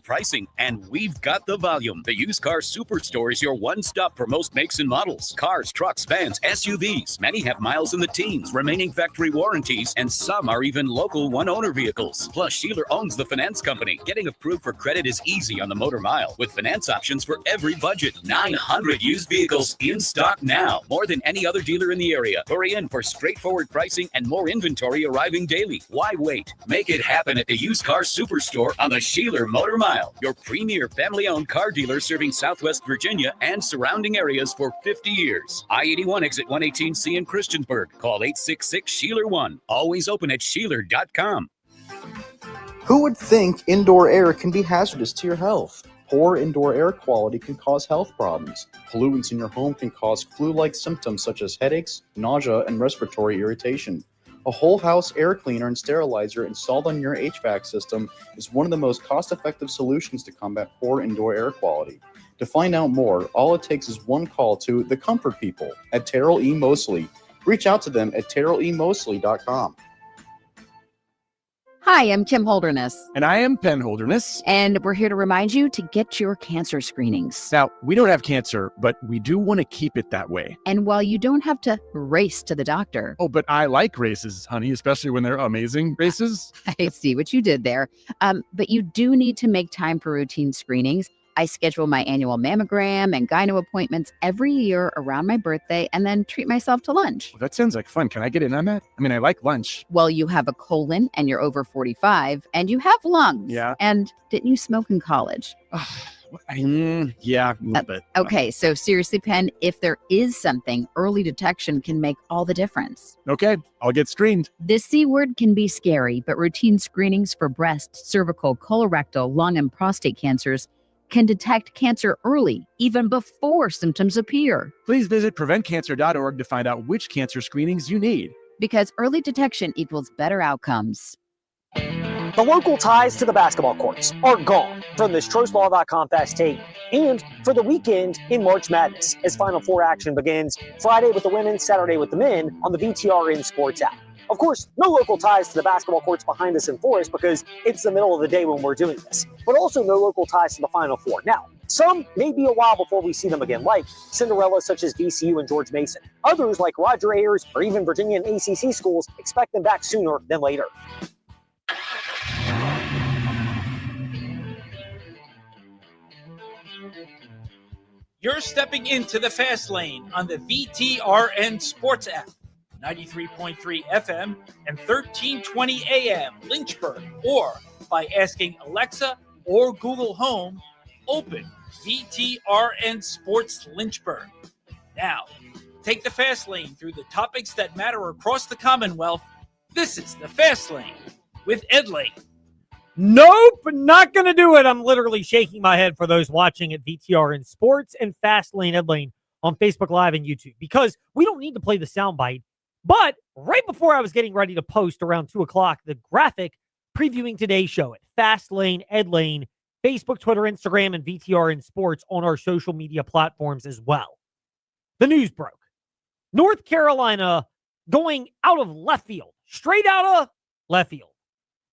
pricing, and we've got the volume. The Used Car Superstore is your one-stop for most makes and models. Cars, trucks, vans, SUVs. Many have miles in the teens, remaining factory warranties, and some are even local one-owner vehicles. Plus, Sheeler owns the finance company. Getting approved for credit is easy on the Motor Mile, with finance options for every budget. 900 used vehicles in stock now. More than any other dealer in the area. Hurry in for straightforward pricing and more inventory arriving daily. Why wait? Make it happen at the Used Car Superstore on the Sheeler Motor Mile, your premier family-owned car dealer serving Southwest Virginia and surrounding areas for 50 years. I-81 exit 118C in Christiansburg. Call 866-SHEELER1. Always open at Sheeler.com. Who would think indoor air can be hazardous to your health? Poor indoor air quality can cause health problems. Pollutants in your home can cause flu-like symptoms such as headaches, nausea, and respiratory irritation. A whole house air cleaner and sterilizer installed on your HVAC system is one of the most cost-effective solutions to combat poor indoor air quality. To find out more, all it takes is one call to the Comfort People at Terrell E. Mosley. Reach out to them at terrellemosley.com. Hi, I'm Kim Holderness. And I am Penn Holderness. And we're here to remind you to get your cancer screenings. Now, we don't have cancer, but we do want to keep it that way. And while you don't have to race to the doctor. Oh, but I like races, honey, especially when they're amazing races. I see what you did there. But you do need to make time for routine screenings. I schedule my annual mammogram and gyno appointments every year around my birthday and then treat myself to lunch. Well, that sounds like fun. Can I get in on that? I mean, I like lunch. Well, you have a colon and you're over 45 and you have lungs. Yeah. And didn't you smoke in college? Yeah, a little bit. Okay, so seriously, Penn, if there is something, early detection can make all the difference. Okay, I'll get screened. This C word can be scary, but routine screenings for breast, cervical, colorectal, lung, and prostate cancers can detect cancer early, even before symptoms appear. Please visit preventcancer.org to find out which cancer screenings you need. Because early detection equals better outcomes. The local ties to the basketball courts are gone from this TrostLaw.com Fast Take and for the weekend in March Madness as Final Four action begins Friday with the women, Saturday with the men on the VTRN Sports app. Of course, no local ties to the basketball courts behind us in Forest because it's the middle of the day when we're doing this, but also no local ties to the Final Four. Now, some may be a while before we see them again, like Cinderella such as VCU and George Mason. Others, like Roger Ayers or even Virginia and ACC schools, expect them back sooner than later. You're stepping into the fast lane on the VTRN Sports app. 93.3 FM and 1320 AM Lynchburg, or by asking Alexa or Google Home, open VTRN Sports Lynchburg. Now, take the fast lane through the topics that matter across the Commonwealth. This is the Fast Lane with Ed Lane. Nope, not going to do it. I'm literally shaking my head for those watching at VTRN Sports and Fast Lane Ed Lane on Facebook Live and YouTube, because we don't need to play the soundbite. But right before I was getting ready to post around 2 o'clock, the graphic previewing today's show at Fast Lane, Ed Lane, Facebook, Twitter, Instagram, and VTRN Sports on our social media platforms as well. The news broke. North Carolina going out of left field, straight out of left field,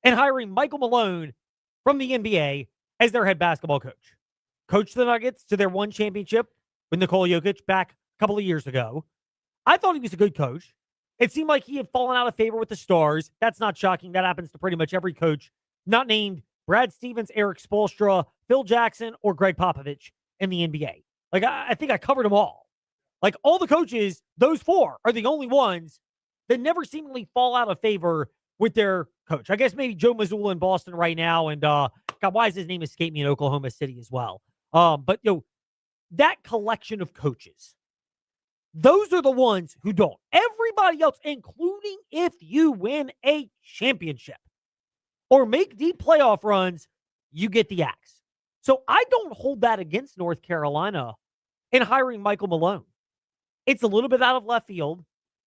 and hiring Michael Malone from the NBA as their head basketball coach. Coached the Nuggets to their one championship with Nikola Jokic back a couple of years ago. I thought he was a good coach. It seemed like he had fallen out of favor with the stars. That's not shocking. That happens to pretty much every coach not named Brad Stevens, Eric Spoelstra, Phil Jackson, or Greg Popovich in the NBA. Like, I think I covered them all. Like, all the coaches, those four are the only ones that never seemingly fall out of favor with their coach. I guess maybe Joe Mazzulla in Boston right now, and God, why does his name escape me in Oklahoma City as well? But, that collection of coaches, those are the ones who don't. Everybody else, including if you win a championship or make deep playoff runs, you get the axe. So I don't hold that against North Carolina in hiring Michael Malone. It's a little bit out of left field.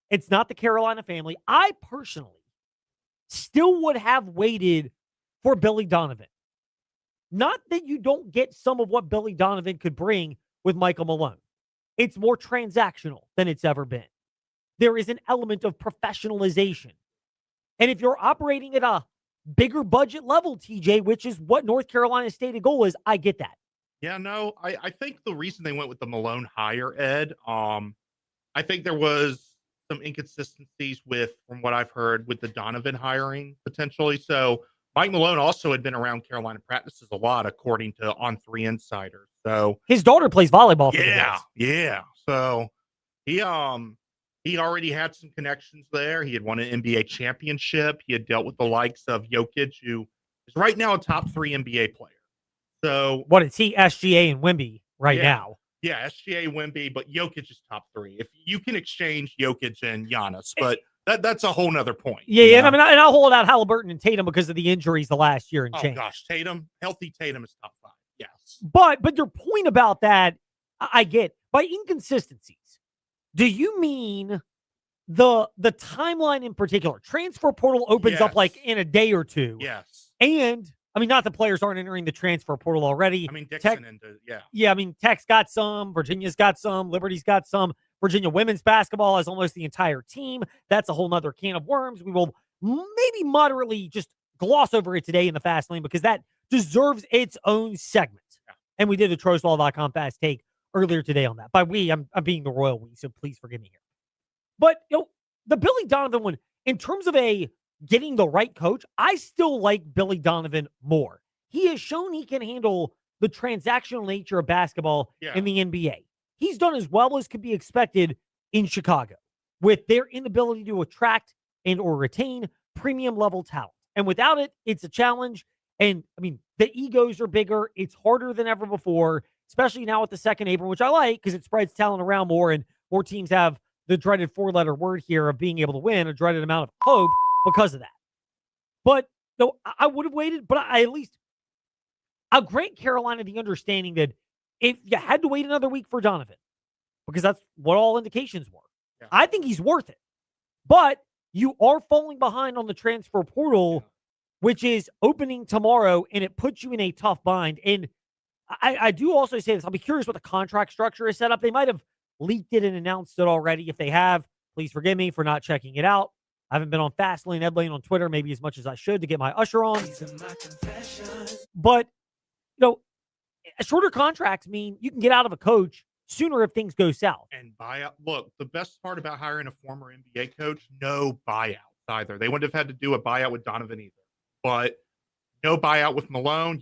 It's not the Carolina family. I personally still would have waited for Billy Donovan. Not that you don't get some of what Billy Donovan could bring with Michael Malone. It's more transactional than it's ever been. There is an element of professionalization. And if you're operating at a bigger budget level, TJ, which is what North Carolina's stated goal is. I get that. Yeah, no, I think the reason they went with the Malone hire, Ed, I think there was some inconsistencies from what I've heard, with the Donovan hiring potentially. So Mike Malone also had been around Carolina practices a lot, according to On3 Insider. So his daughter plays volleyball for the yeah, Bills. yeah. So he already had some connections there. He had won an NBA championship. He had dealt with the likes of Jokic, who is right now a top 3 NBA player. So what is he? SGA and Wemby right yeah, now. Yeah, SGA, Wemby, but Jokic is top 3. If you can exchange Jokic and Giannis, but that's a whole nother point. Yeah, and I'll hold out Halliburton and Tatum because of the injuries the last year and change. Oh gosh, healthy Tatum is top 5. Yes, but your point about that, I get. By inconsistencies, do you mean the timeline in particular? Transfer portal opens up like in a day or two. Yes, and I mean, not the players aren't entering the transfer portal already. I mean, Dixon Yeah, I mean, Tech's got some, Virginia's got some, Liberty's got some. Virginia women's basketball has almost the entire team. That's a whole nother can of worms. We will maybe moderately just gloss over it today in the Fast Lane because that deserves its own segment. Yeah. And we did the TroSwallow.com Fast Take earlier today on that. By we, I'm being the royal we, so please forgive me here. But, the Billy Donovan one, in terms of getting the right coach, I still like Billy Donovan more. He has shown he can handle the transactional nature of basketball in the NBA. He's done as well as could be expected in Chicago with their inability to attract and or retain premium level talent. And without it, it's a challenge. And I mean, the egos are bigger. It's harder than ever before, especially now with the second apron, which I like because it spreads talent around more and more teams have the dreaded 4-letter word here of being able to win, a dreaded amount of hope because of that. But I would have waited, but I'll grant Carolina the understanding that if you had to wait another week for Donovan, because that's what all indications were, I think he's worth it. But you are falling behind on the transfer portal, which is opening tomorrow, and it puts you in a tough bind. And I do also say this. I'll be curious what the contract structure is set up. They might have leaked it and announced it already. If they have, please forgive me for not checking it out. I haven't been on Fastlane, Ed Lane on Twitter, maybe as much as I should to get my usher on. But, shorter contracts mean you can get out of a coach sooner if things go south. And buyout. Look, the best part about hiring a former NBA coach, no buyout either. They wouldn't have had to do a buyout with Donovan either. But no buyout with Malone.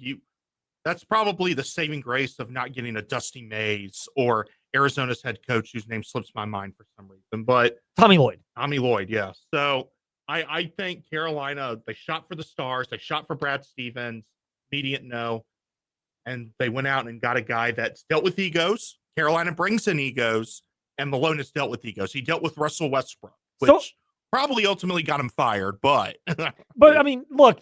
That's probably the saving grace of not getting a Dusty Mays or Arizona's head coach, whose name slips my mind for some reason. But Tommy Lloyd, yeah. So I think Carolina, they shot for the stars. They shot for Brad Stevens. Immediate no. And they went out and got a guy that's dealt with egos. Carolina brings in egos, and Malone has dealt with egos. He dealt with Russell Westbrook, which probably ultimately got him fired. But I mean, look,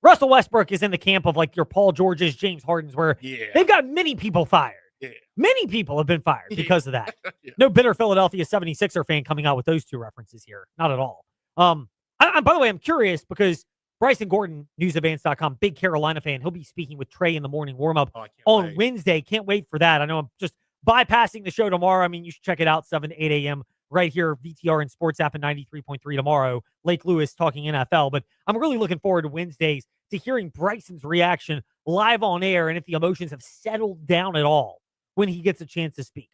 Russell Westbrook is in the camp of like your Paul Georges, James Hardens, where they've got many people fired. Yeah. Many people have been fired because of that. No bitter Philadelphia 76er fan coming out with those two references here. Not at all. By the way, I'm curious because Bryson Gordon, newsadvance.com, big Carolina fan. He'll be speaking with Trey in the morning warm-up on Wednesday. Can't wait for that. I know I'm just bypassing the show tomorrow. I mean, you should check it out 7 to 8 a.m. right here, VTR and Sports app at 93.3 tomorrow. Lake Lewis talking NFL. But I'm really looking forward to Wednesdays to hearing Bryson's reaction live on air and if the emotions have settled down at all when he gets a chance to speak.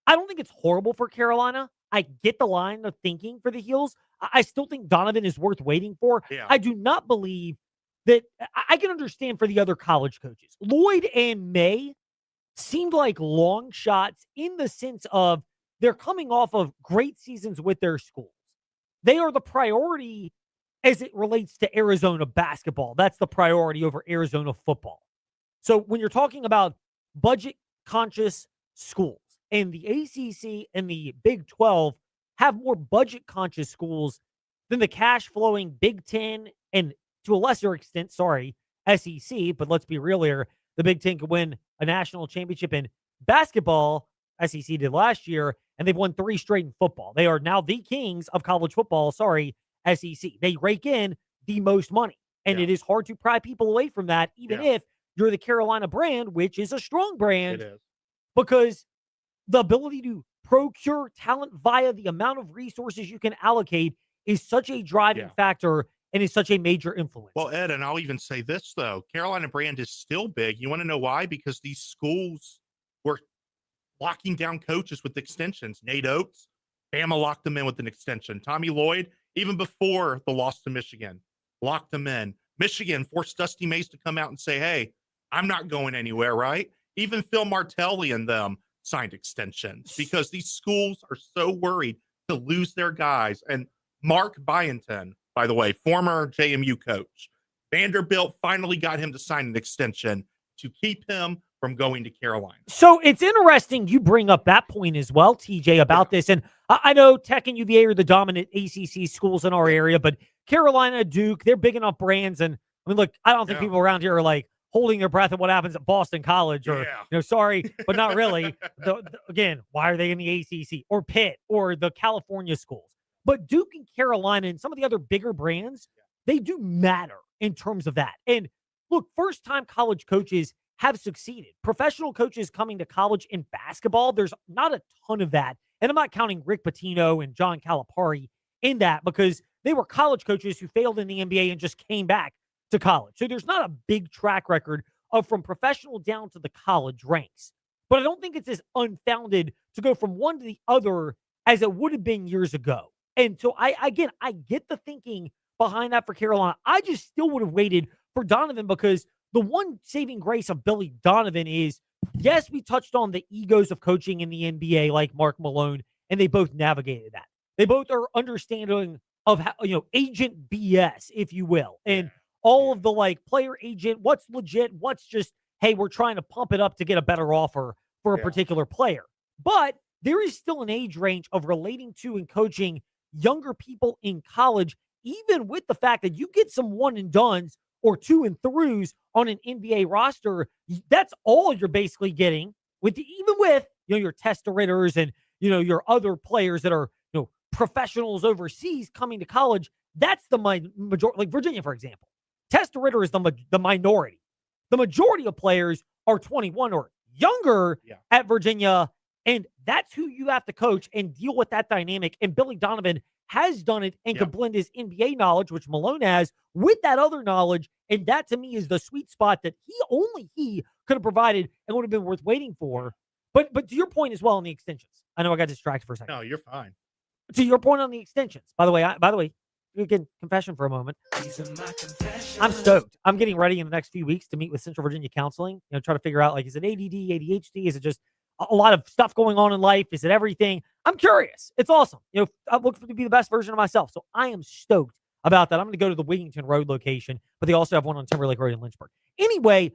I don't think it's horrible for Carolina. I get the line of thinking for the Heels. I still think Donovan is worth waiting for. Yeah. I do not believe that I can understand for the other college coaches. Lloyd and May seemed like long shots in the sense of they're coming off of great seasons with their schools. They are the priority as it relates to Arizona basketball. That's the priority over Arizona football. So when you're talking about budget-conscious schools, and the ACC and the Big 12 have more budget-conscious schools than the cash-flowing Big 10 and, to a lesser extent, SEC. But let's be real here. The Big 10 could win a national championship in basketball. SEC did last year, and they've won 3 straight in football. They are now the kings of college football. SEC. They rake in the most money. And it is hard to pry people away from that, even if you're the Carolina brand, which is a strong brand. It is. Because the ability to procure talent via the amount of resources you can allocate is such a driving factor and is such a major influence. Well, Ed, and I'll even say this, though. Carolina brand is still big. You want to know why? Because these schools were locking down coaches with extensions. Nate Oates, Bama locked them in with an extension. Tommy Lloyd, even before the loss to Michigan, locked them in. Michigan forced Dusty Mays to come out and say, hey, I'm not going anywhere, right? Even Phil Martelli and them signed extensions because these schools are so worried to lose their guys. And Mark Byington, by the way, former JMU coach, Vanderbilt finally got him to sign an extension to keep him from going to Carolina. So it's interesting you bring up that point as well, TJ, about this. And I know Tech and UVA are the dominant ACC schools in our area, but Carolina, Duke, they're big enough brands. And I mean, look, I don't think people around here are like holding their breath at what happens at Boston College or, sorry, but not really. Again, why are they in the ACC or Pitt or the California schools? But Duke and Carolina and some of the other bigger brands, they do matter in terms of that. And look, first-time college coaches have succeeded. Professional coaches coming to college in basketball, there's not a ton of that. And I'm not counting Rick Pitino and John Calipari in that because they were college coaches who failed in the NBA and just came back to college. So there's not a big track record of from professional down to the college ranks. But I don't think it's as unfounded to go from one to the other as it would have been years ago. And so I get the thinking behind that for Carolina. I just still would have waited for Donovan because the one saving grace of Billy Donovan is, yes, we touched on the egos of coaching in the NBA like Mark Malone, and they both navigated that. They both are understanding of how, agent BS, if you will. And all of the player agent, what's legit, what's just, hey, we're trying to pump it up to get a better offer for a particular player. But there is still an age range of relating to and coaching younger people in college, even with the fact that you get some one and dones or two and throughs on an NBA roster. That's all you're basically getting even with your Testaritors and your other players that are professionals overseas coming to college. That's the majority, like Virginia, for example. Testaritter is the minority. The majority of players are 21 or younger at Virginia, and that's who you have to coach and deal with that dynamic. And Billy Donovan has done it and could blend his NBA knowledge, which Malone has, with that other knowledge. And that, to me, is the sweet spot that he could have provided and would have been worth waiting for. But to your point as well on the extensions. I know I got distracted for a second. No, you're fine. To your point on the extensions. By the way, again, confession for a moment. I'm stoked. I'm getting ready in the next few weeks to meet with Central Virginia Counseling. Try to figure out, is it ADD, ADHD? Is it just a lot of stuff going on in life? Is it everything? I'm curious. It's awesome. I'm looking to be the best version of myself. So I am stoked about that. I'm going to go to the Wigington Road location, but they also have one on Timberlake Road in Lynchburg. Anyway,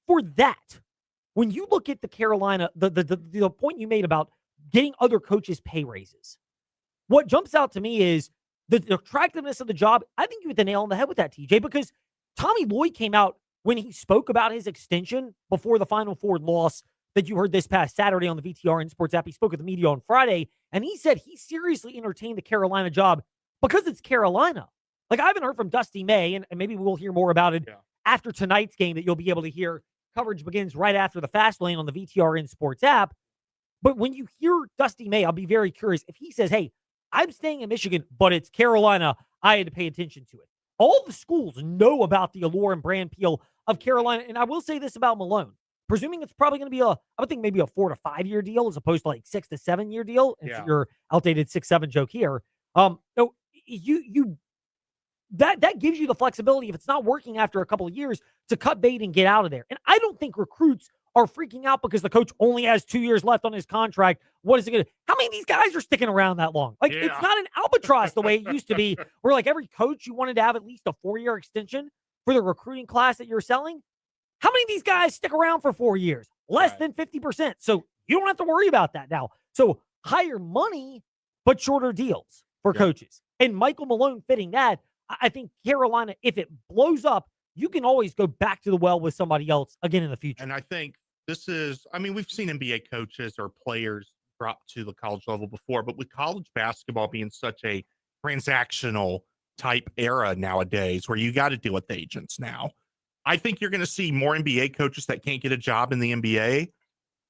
for that, when you look at the Carolina, the point you made about getting other coaches pay raises, what jumps out to me is the attractiveness of the job. I think you hit the nail on the head with that, TJ, because Tommy Lloyd came out when he spoke about his extension before the Final Four loss that you heard this past Saturday on the VTRN Sports app. He spoke with the media on Friday, and he said he seriously entertained the Carolina job because it's Carolina. I haven't heard from Dusty May, and maybe we'll hear more about it after tonight's game that you'll be able to hear. Coverage begins right after the Fast Lane on the VTRN Sports app. But when you hear Dusty May, I'll be very curious if he says, hey, I'm staying in Michigan, but it's Carolina. I had to pay attention to it. All the schools know about the allure and brand appeal of Carolina. And I will say this about Malone. Presuming it's probably going to be I would think maybe a 4 to 5 year deal as opposed to 6 to 7 year deal. It's your outdated 6-7 joke here. That gives you the flexibility if it's not working after a couple of years to cut bait and get out of there. And I don't think recruits are freaking out because the coach only has 2 years left on his contract. What is it going to? How many of these guys are sticking around that long? It's not an albatross the way it used to be, where every coach you wanted to have at least a 4-year extension for the recruiting class that you're selling. How many of these guys stick around for 4 years? Less than 50%. So you don't have to worry about that now. So higher money, but shorter deals for coaches. And Michael Malone fitting that. I think Carolina, if it blows up, you can always go back to the well with somebody else again in the future. And I think we've seen NBA coaches or players drop to the college level before, but with college basketball being such a transactional type era nowadays where you got to deal with agents now, I think you're going to see more NBA coaches that can't get a job in the NBA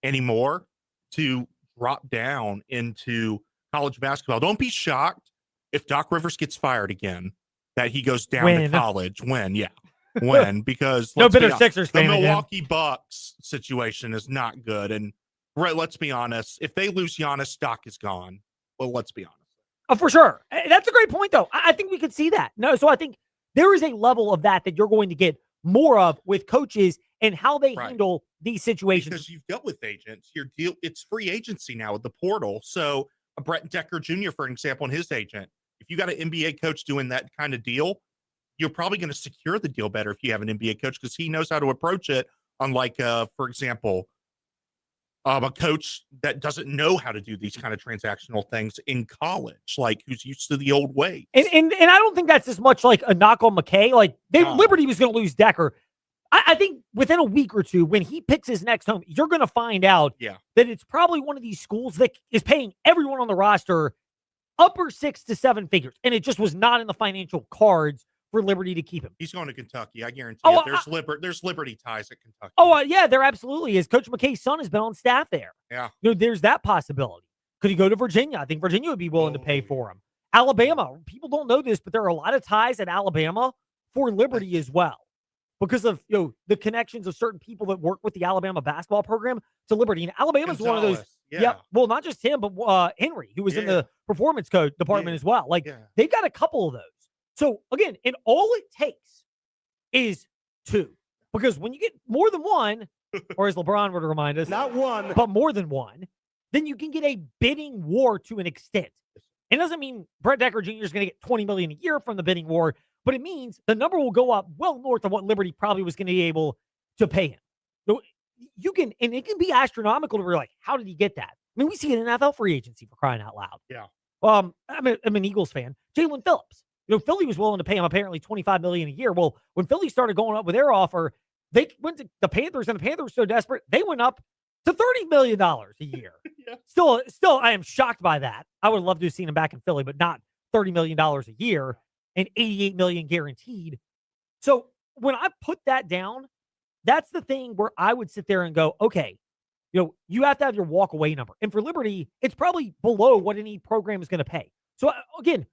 anymore to drop down into college basketball. Don't be shocked if Doc Rivers gets fired again that he goes down When? to college. When, because No let's be bitter hon- Sixers the fan again. Milwaukee Bucks situation is not good. And let's be honest, if they lose Giannis, stock is gone. Well, let's be honest. Oh, for sure. That's a great point, though. I think we could see that. No, so I think there is a level of that you're going to get more of with coaches and how they handle these situations. Because you've dealt with agents, it's free agency now with the portal. So a Brett Decker Jr., for example, and his agent, if you got an NBA coach doing that kind of deal, you're probably going to secure the deal better if you have an NBA coach because he knows how to approach it. Unlike, for example, a coach that doesn't know how to do these kind of transactional things in college, like who's used to the old way. And I don't think that's as much like a knock on McKay. Like Liberty was going to lose Decker. I think within a week or two, when he picks his next home, you're going to find out that it's probably one of these schools that is paying everyone on the roster upper 6 to 7 figures. And it just was not in the financial cards for Liberty to keep him. He's going to Kentucky. I guarantee you. There's Liberty ties at Kentucky. Yeah, there absolutely is. Coach McKay's son has been on staff there. Yeah. There's that possibility. Could he go to Virginia? I think Virginia would be willing to pay for him. Alabama. People don't know this, but there are a lot of ties at Alabama for Liberty as well. Because of the connections of certain people that work with the Alabama basketball program to Liberty. And Alabama's one of those. Yeah. Well, not just him, but Henry, who was in the performance coach department as well. They've got a couple of those. So again, and all it takes is 2. Because when you get more than one, or as LeBron would remind us, not one, but more than one, then you can get a bidding war to an extent. It doesn't mean Brett Decker Jr. is going to get $20 million a year from the bidding war, but it means the number will go up well north of what Liberty probably was going to be able to pay him. So you can, and it can be astronomical to be like, how did he get that? I mean, we see an NFL free agency for crying out loud. Yeah. I'm an Eagles fan. Jalen Phillips. Philly was willing to pay him apparently $25 million a year. Well, when Philly started going up with their offer, they went to the Panthers, and the Panthers were so desperate they went up to $30 million a year. Still, I am shocked by that. I would love to have seen him back in Philly, but not $30 million a year and $88 million guaranteed. So when I put that down, that's the thing where I would sit there and go, okay, you have to have your walk away number. And for Liberty, it's probably below what any program is going to pay. So again,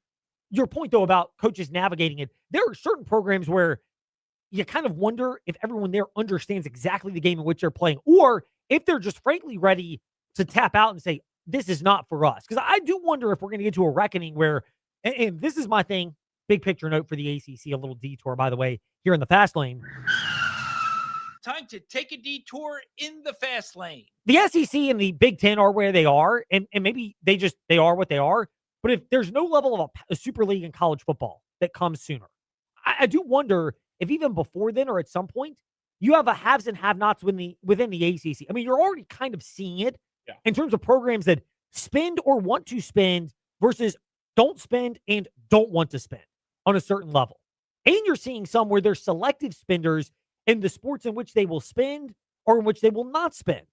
your point though about coaches navigating it, there are certain programs where you kind of wonder if everyone there understands exactly the game in which they're playing, or if they're just frankly ready to tap out and say, this is not for us. Because I do wonder if we're going to get to a reckoning where, and this is my thing, big picture note for the ACC, a little detour, by the way, here in the fast lane. Time to take a detour in the fast lane. The SEC and the Big Ten are where they are, and maybe they are what they are. But if there's no level of a super league in college football that comes sooner, I do wonder if even before then or at some point, you have a haves and have-nots within the ACC. I mean, you're already kind of seeing it in terms of programs that spend or want to spend versus don't spend and don't want to spend on a certain level. And you're seeing some where they're selective spenders in the sports in which they will spend or in which they will not spend.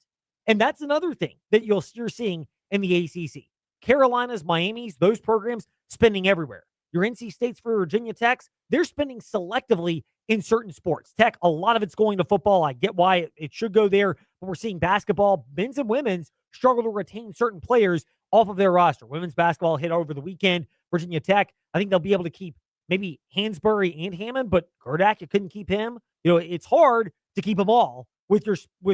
And that's another thing that you're seeing in the ACC. Carolinas, Miami's, those programs spending everywhere. Your NC States for Virginia Techs, they're spending selectively in certain sports. Tech, a lot of it's going to football. I get why it should go there, but we're seeing basketball, men's and women's, struggle to retain certain players off of their roster. Women's basketball hit over the weekend. Virginia Tech, I think they'll be able to keep maybe Hansberry and Hammond, but Gerdak, you couldn't keep him. It's hard to keep them all with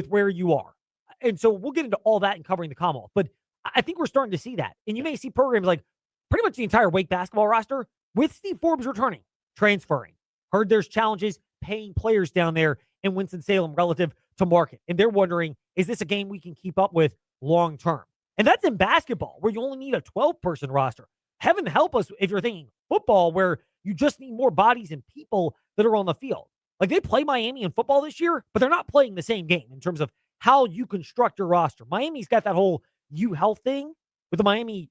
where you are. And so we'll get into all that in covering the Commonwealth. But I think we're starting to see that. And you may see programs like pretty much the entire Wake basketball roster with Steve Forbes returning, transferring. Heard there's challenges paying players down there in Winston-Salem relative to market. And they're wondering, is this a game we can keep up with long term? And that's in basketball, where you only need a 12-person roster. Heaven help us if you're thinking football, where you just need more bodies and people that are on the field. Like, they play Miami in football this year, but they're not playing the same game in terms of how you construct your roster. Miami's got that whole U-Health thing with the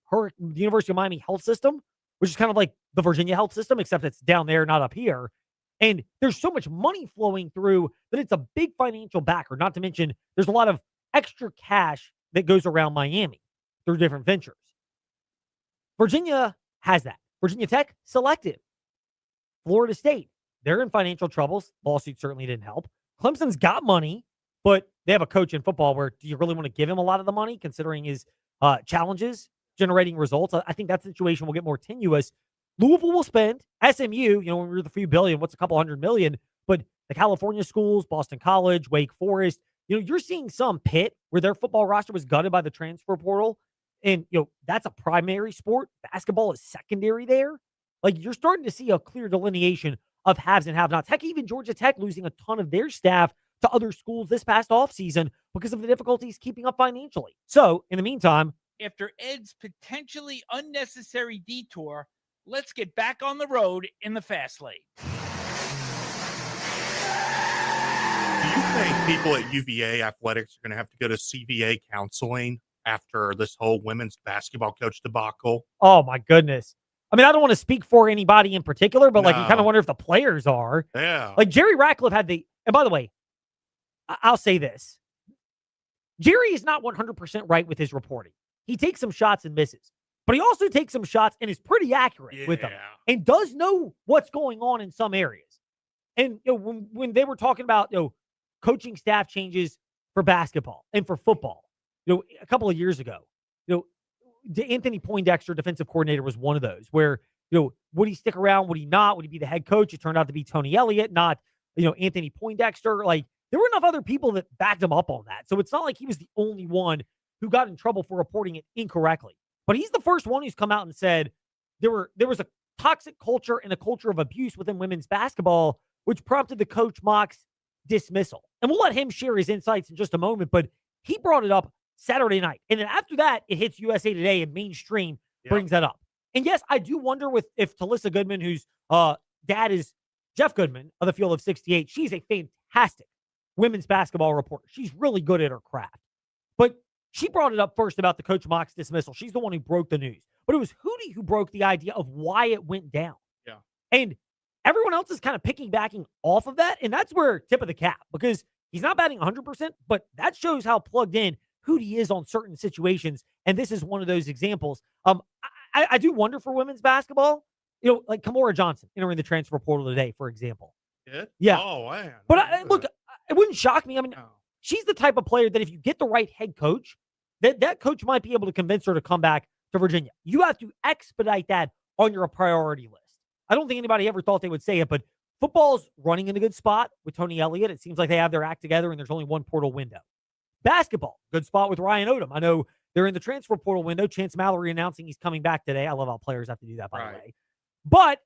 University of Miami health system, which is kind of like the Virginia health system, except it's down there, not up here. And there's so much money flowing through that it's a big financial backer, not to mention there's a lot of extra cash that goes around Miami through different ventures. Virginia has that. Virginia Tech, selective. Florida State, they're in financial troubles. Lawsuit certainly didn't help. Clemson's got money, but they have a coach in football where do you really want to give him a lot of the money, considering his challenges generating results? I think that situation will get more tenuous. Louisville will spend. SMU, when we're the few billion, what's a couple $100 million? But the California schools, Boston College, Wake Forest, you're seeing some Pitt where their football roster was gutted by the transfer portal. And, that's a primary sport. Basketball is secondary there. Like, you're starting to see a clear delineation of haves and have-nots. Heck, even Georgia Tech losing a ton of their staff to other schools this past offseason because of the difficulties keeping up financially. So, in the meantime, after Ed's potentially unnecessary detour, let's get back on the road in the fast lane. Do you think people at UVA athletics are going to have to go to CVA counseling after this whole women's basketball coach debacle? oh my goodness. I mean, I don't want to speak for anybody in particular, but you kind No. of wonder if the players are. Yeah. Like, Jerry Ratcliffe had and by the way, I'll say this. Jerry is not 100% right with his reporting. He takes some shots and misses, but he also takes some shots and is pretty accurate with them and does know what's going on in some areas. And when they were talking about coaching staff changes for basketball and for football, a couple of years ago, Anthony Poindexter, defensive coordinator, was one of those where, would he stick around? Would he not? Would he be the head coach? It turned out to be Tony Elliott, not, Anthony Poindexter. Like, there were enough other people that backed him up on that. So it's not like he was the only one who got in trouble for reporting it incorrectly. But he's the first one who's come out and said there was a toxic culture and a culture of abuse within women's basketball, which prompted the Coach Mock's dismissal. And we'll let him share his insights in just a moment, but he brought it up Saturday night. And then after that, it hits USA Today and mainstream brings that up. And yes, I do wonder if Talissa Goodman, whose dad is Jeff Goodman of the Field of 68, she's a fantastic women's basketball reporter. She's really good at her craft. But she brought it up first about the Coach Mock's dismissal. She's the one who broke the news. But it was Hootie who broke the idea of why it went down. Yeah. And everyone else is kind of piggybacking off of that. And that's where tip of the cap, because he's not batting 100%, but that shows how plugged in Hootie is on certain situations. And this is one of those examples. I do wonder for women's basketball, like Kamora Johnson entering the transfer portal today, for example. Yeah. Oh, man. But look, it wouldn't shock me. I mean, she's the type of player that if you get the right head coach, that coach might be able to convince her to come back to Virginia. You have to expedite that on your priority list. I don't think anybody ever thought they would say it, but football's running in a good spot with Tony Elliott. It seems like they have their act together and there's only one portal window. Basketball, good spot with Ryan Odom. I know they're in the transfer portal window. Chance Mallory announcing he's coming back today. I love how players have to do that, by the way. But,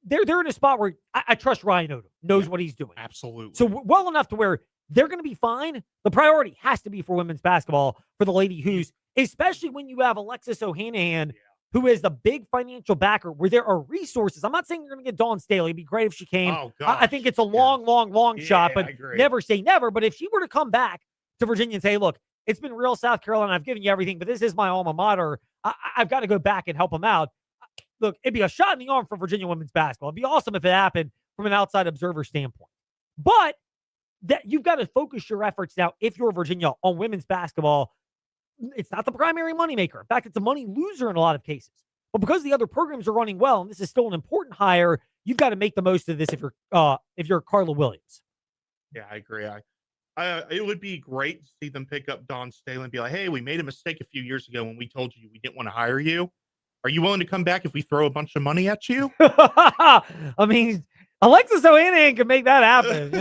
they're in a spot where I trust Ryan Odom, knows what he's doing. Absolutely. So well enough to where they're going to be fine. The priority has to be for women's basketball for the lady who's, especially when you have Alexis Ohanahan, who is the big financial backer where there are resources. I'm not saying you're going to get Dawn Staley. It'd be great if she came. Oh, gosh. I think it's a long shot, but agree. never say never. But if she were to come back to Virginia and say, look, it's been real South Carolina. I've given you everything, but this is my alma mater. I've got to go back and help them out. Look, it'd be a shot in the arm for Virginia women's basketball. It'd be awesome if it happened from an outside observer standpoint. But that you've got to focus your efforts now, if you're Virginia, on women's basketball. It's not the primary moneymaker. In fact, it's a money loser in a lot of cases. But because the other programs are running well, and this is still an important hire, you've got to make the most of this if you're Carla Williams. Yeah, I agree. It would be great to see them pick up Dawn Staley and be like, hey, we made a mistake a few years ago when we told you we didn't want to hire you. Are you willing to come back if we throw a bunch of money at you? I mean, Alexis Ohanahan can make that happen.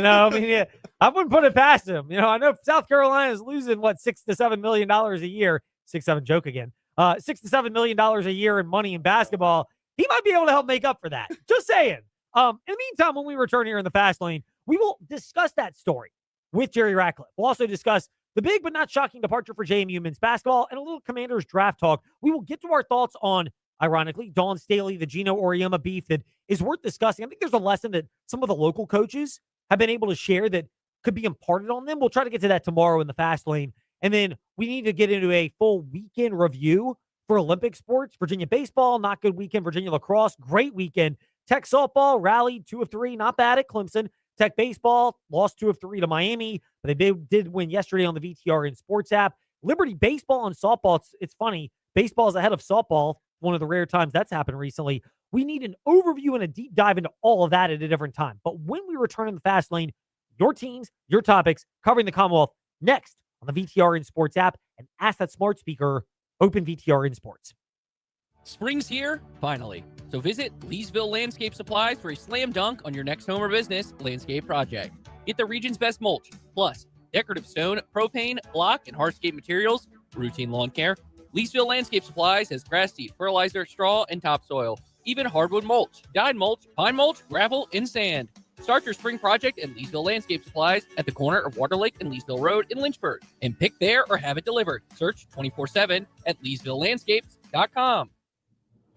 I wouldn't put it past him. I know South Carolina is losing $6 to $7 million a year. 6-7 joke again. $6 to $7 million a year in money in basketball. He might be able to help make up for that. Just saying. In the meantime, when we return here in the fast lane, we will discuss that story with Jerry Ratcliffe. We'll also discuss the big but not shocking departure for JMU men's basketball and a little Commanders draft talk. We will get to our thoughts on, ironically, Dawn Staley, the Gino Auriemma beef that is worth discussing. I think there's a lesson that some of the local coaches have been able to share that could be imparted on them. We'll try to get to that tomorrow in the fast lane. And then we need to get into a full weekend review for Olympic sports. Virginia baseball, not good weekend. Virginia lacrosse, great weekend. Tech softball rallied 2 of 3, not bad at Clemson. Tech baseball lost 2 of 3 to Miami, but they did win yesterday on the VTRN Sports app. Liberty baseball and softball, it's funny. Baseball is ahead of softball, one of the rare times that's happened recently. We need an overview and a deep dive into all of that at a different time. But when we return in the fast lane, your teams, your topics, covering the Commonwealth, next on the VTRN Sports app, and ask that smart speaker, open VTRN Sports. Spring's here, finally. So visit Leesville Landscape Supplies for a slam dunk on your next home or business landscape project. Get the region's best mulch, plus decorative stone, propane, block, and hardscape materials, routine lawn care. Leesville Landscape Supplies has grass seed, fertilizer, straw, and topsoil, even hardwood mulch, dyed mulch, pine mulch, gravel, and sand. Start your spring project at Leesville Landscape Supplies at the corner of Water Lake and Leesville Road in Lynchburg. And pick there or have it delivered. Search 24/7 at LeesvilleLandscapes.com.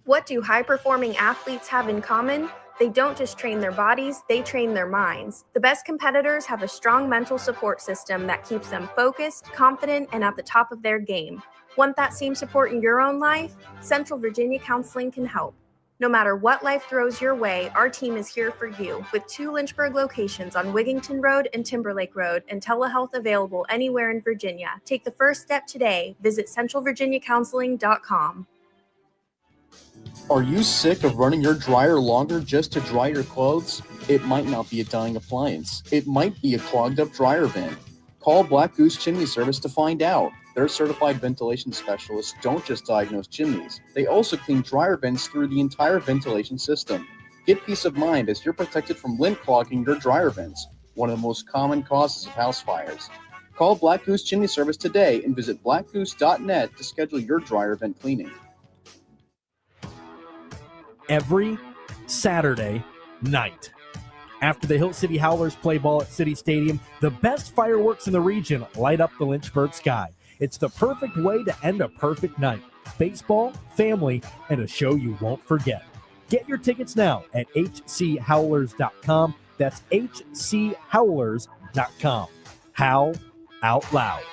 What do high-performing athletes have in common? They don't just train their bodies, they train their minds. The best competitors have a strong mental support system that keeps them focused, confident, and at the top of their game. Want that same support in your own life? Central Virginia Counseling can help. No matter what life throws your way, our team is here for you with 2 Lynchburg locations on Wigington Road and Timberlake Road and telehealth available anywhere in Virginia. Take the first step today. Visit centralvirginiacounseling.com. Are you sick of running your dryer longer just to dry your clothes? It might not be a dying appliance. It might be a clogged up dryer vent. Call Black Goose Chimney Service to find out. Their certified ventilation specialists don't just diagnose chimneys. They also clean dryer vents through the entire ventilation system. Get peace of mind as you're protected from lint clogging your dryer vents, one of the most common causes of house fires. Call Black Goose Chimney Service today and visit blackgoose.net to schedule your dryer vent cleaning. Every Saturday night, after the Hill City Howlers play ball at City Stadium, the best fireworks in the region light up the Lynchburg sky. It's the perfect way to end a perfect night. Baseball, family, and a show you won't forget. Get your tickets now at hchowlers.com. That's hchowlers.com. Howl out loud.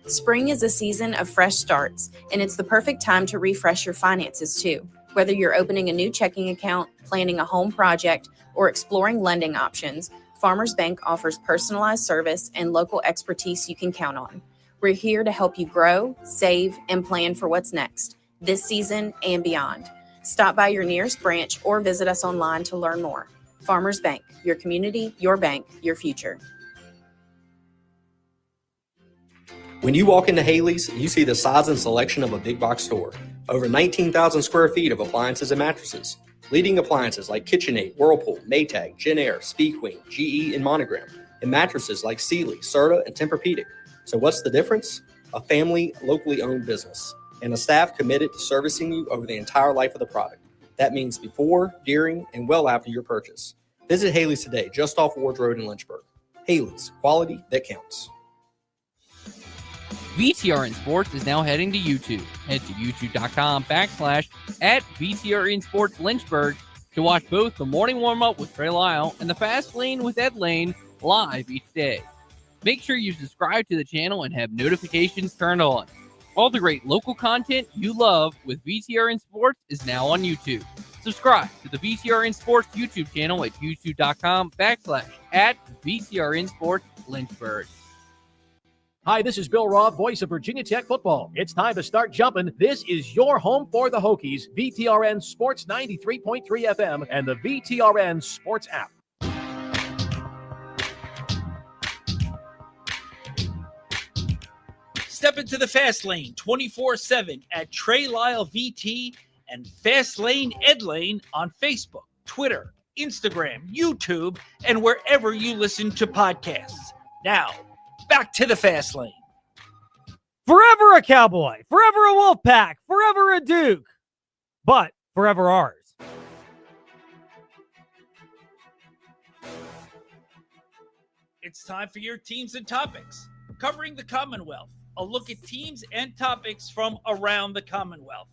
Spring is a season of fresh starts, and it's the perfect time to refresh your finances too. Whether you're opening a new checking account, planning a home project, or exploring lending options, Farmers Bank offers personalized service and local expertise you can count on. We're here to help you grow, save, and plan for what's next, this season and beyond. Stop by your nearest branch or visit us online to learn more. Farmers Bank, your community, your bank, your future. When you walk into Haley's, you see the size and selection of a big box store. Over 19,000 square feet of appliances and mattresses. Leading appliances like KitchenAid, Whirlpool, Maytag, Genair, Speed Queen, GE, and Monogram. And mattresses like Sealy, Serta, and Tempur-Pedic. So what's the difference? A family, locally owned business. And a staff committed to servicing you over the entire life of the product. That means before, during, and well after your purchase. Visit Haley's today, just off Ward Road in Lynchburg. Haley's, quality that counts. VTRN Sports is now heading to YouTube. Head to youtube.com/@VTRN Sports Lynchburg to watch both the morning warm-up with Trey Lyle and the Fast Lane with Ed Lane live each day. Make sure you subscribe to the channel and have notifications turned on. All the great local content you love with VTRN Sports is now on YouTube. Subscribe to the VTRN Sports YouTube channel at youtube.com/@VTRN Sports Lynchburg. Hi, this is Bill Robb, voice of Virginia Tech football. It's time to start jumping. This is your home for the Hokies, VTRN Sports 93.3 FM and the VTRN Sports app. Step into the Fast Lane 24/7 at Trey Lyle VT and Fast Lane Ed Lane on Facebook, Twitter, Instagram, YouTube, and wherever you listen to podcasts. Now, back to the Fast Lane. Forever a Cowboy, forever a Wolfpack, forever a Duke, but forever ours. It's time for your teams and topics. Covering the Commonwealth, a look at teams and topics from around the Commonwealth.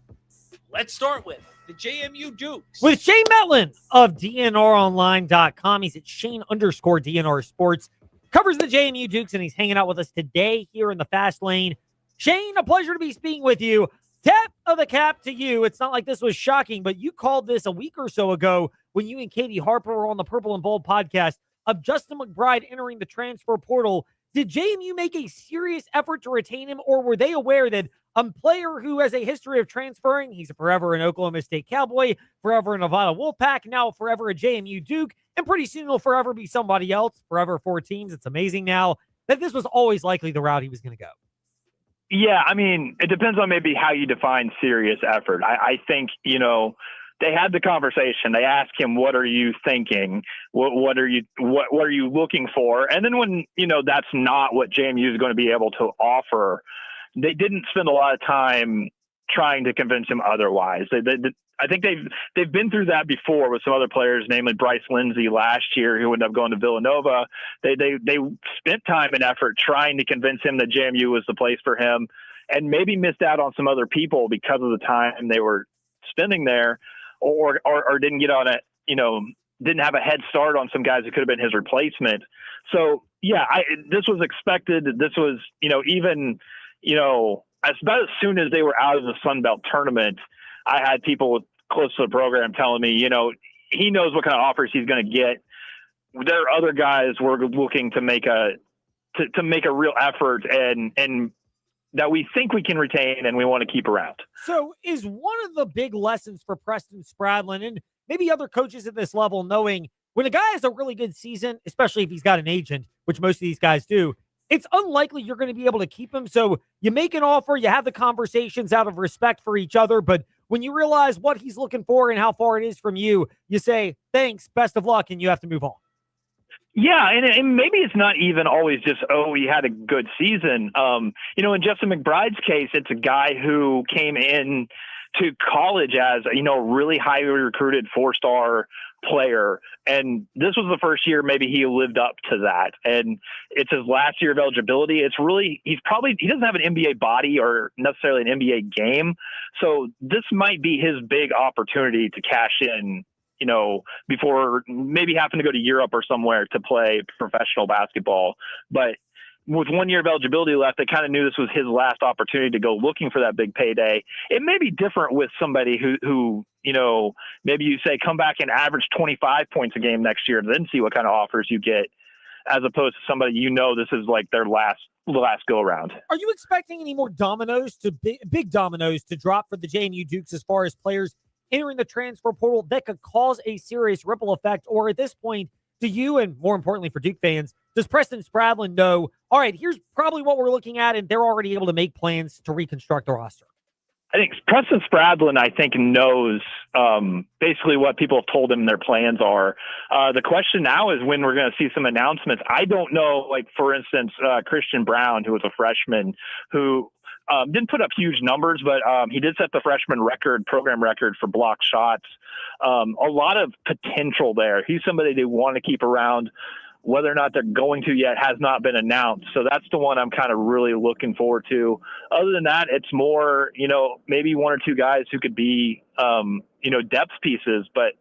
Let's start with the JMU Dukes. With Shane Metlin of DNRonline.com. He's at Shane_DNR Sports. Covers the JMU Dukes, and he's hanging out with us today here in the Fast Lane. Shane, a pleasure to be speaking with you. Tap of the cap to you. It's not like this was shocking, but you called this a week or so ago when you and Katie Harper were on the Purple and Bold podcast of Justin McBride entering the transfer portal. Did JMU make a serious effort to retain him, or were they aware that a player who has a history of transferring, he's forever an Oklahoma State Cowboy, forever a Nevada Wolfpack, now forever a JMU Duke, and pretty soon he'll forever be somebody else, forever 4 teams. It's amazing now. that this was always likely the route he was going to go. Yeah, I mean, it depends on maybe how you define serious effort. I think, they had the conversation. They asked him, "What are you thinking? What are you looking for?" And then when that's not what JMU is going to be able to offer, they didn't spend a lot of time trying to convince him otherwise. I think they've been through that before with some other players, namely Bryce Lindsey last year, who ended up going to Villanova. They spent time and effort trying to convince him that JMU was the place for him, and maybe missed out on some other people because of the time they were spending there. Or didn't get on didn't have a head start on some guys who could have been his replacement. So yeah, this was expected. This was, about as soon as they were out of the Sun Belt tournament, I had people close to the program telling me, he knows what kind of offers he's going to get. There are other guys who are looking to make a real effort and that we think we can retain and we want to keep around. So is one of the big lessons for Preston Spradlin and maybe other coaches at this level, knowing when a guy has a really good season, especially if he's got an agent, which most of these guys do, it's unlikely you're going to be able to keep him. So you make an offer, you have the conversations out of respect for each other, but when you realize what he's looking for and how far it is from you, you say, thanks, best of luck, and you have to move on. Yeah, and maybe it's not even always just, he had a good season. In Justin McBride's case, it's a guy who came in to college as, really highly recruited 4-star player. And this was the first year maybe he lived up to that. And it's his last year of eligibility. He doesn't have an NBA body or necessarily an NBA game. So this might be his big opportunity to cash in, before maybe having to go to Europe or somewhere to play professional basketball. But with 1 year of eligibility left, they kind of knew this was his last opportunity to go looking for that big payday. It may be different with somebody who maybe you say, come back and average 25 points a game next year, then see what kind of offers you get, as opposed to somebody, this is like their last go around. Are you expecting any more big dominoes to drop for the JMU Dukes as far as players entering the transfer portal that could cause a serious ripple effect? Or at this point, do you, and more importantly for Duke fans, does Preston Spradlin know, all right, here's probably what we're looking at, and they're already able to make plans to reconstruct the roster? I think Preston Spradlin, knows basically what people have told him their plans are. The question now is when we're going to see some announcements. I don't know, like, for instance, Christian Brown, who was a freshman, who didn't put up huge numbers, but he did set the freshman program record for block shots. A lot of potential there. He's somebody they want to keep around. Whether or not they're going to yet has not been announced. So that's the one I'm kind of really looking forward to. Other than that, it's more, maybe one or two guys who could be, depth pieces, but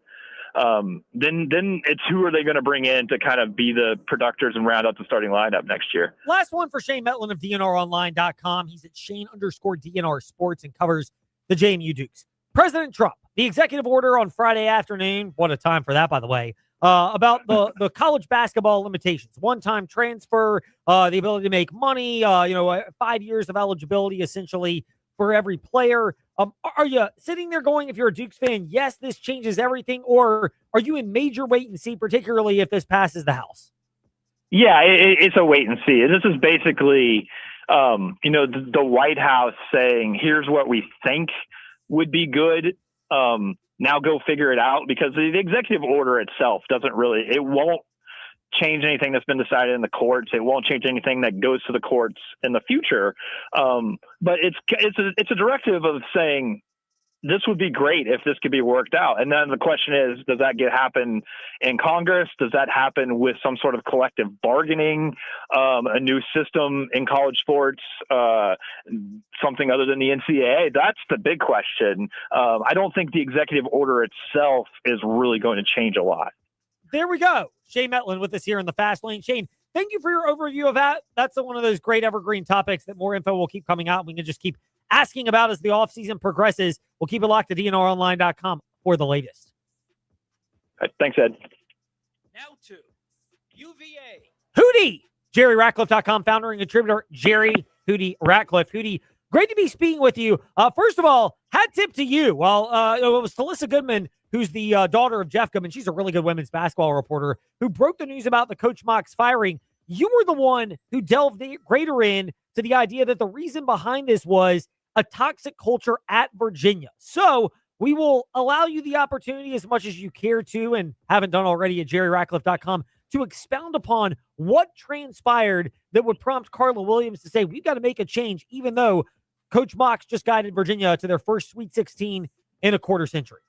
then it's who are they going to bring in to kind of be the producers and round out the starting lineup next year. Last one for Shane Metlin of DNRonline.com. He's at Shane_DNR Sports and covers the JMU Dukes. President Trump, the executive order on Friday afternoon, what a time for that, by the way, about the college basketball limitations, one-time transfer, the ability to make money, 5 years of eligibility essentially for every player. Are you sitting there going, if you're a Dukes fan, yes, this changes everything, or are you in major wait and see, particularly if this passes the House? Yeah, it's a wait and see. This is basically, the White House saying, here's what we think would be good. Now go figure it out, because the executive order itself it won't change anything that's been decided in the courts. It won't change anything that goes to the courts in the future. But it's a directive of saying this would be great if this could be worked out. And then the question is, does that happen in Congress? Does that happen with some sort of collective bargaining, a new system in college sports, something other than the NCAA? That's the big question. I don't think the executive order itself is really going to change a lot. There we go. Shane Metlin with us here in the Fast Lane. Shane, thank you for your overview of that. That's one of those great evergreen topics that more info will keep coming out. We can just keep asking about as the offseason progresses. We'll keep it locked to DNRonline.com for the latest. Thanks, Ed. Now to UVA. Hootie! JerryRatcliffe.com founder and contributor Jerry Hootie Ratcliffe. Hootie, great to be speaking with you. First of all, hat tip to you. Well, it was Talissa Goodman, who's the daughter of Jeff Goodman. She's a really good women's basketball reporter who broke the news about the Coach Mox firing. you were the one who delved greater in to the idea that the reason behind this was a toxic culture at Virginia. So we will allow you the opportunity, as much as you care to and haven't done already, at jerryratcliffe.com, to expound upon what transpired that would prompt Carla Williams to say, we've got to make a change, even though Coach Mox just guided Virginia to their first Sweet 16 in a quarter century.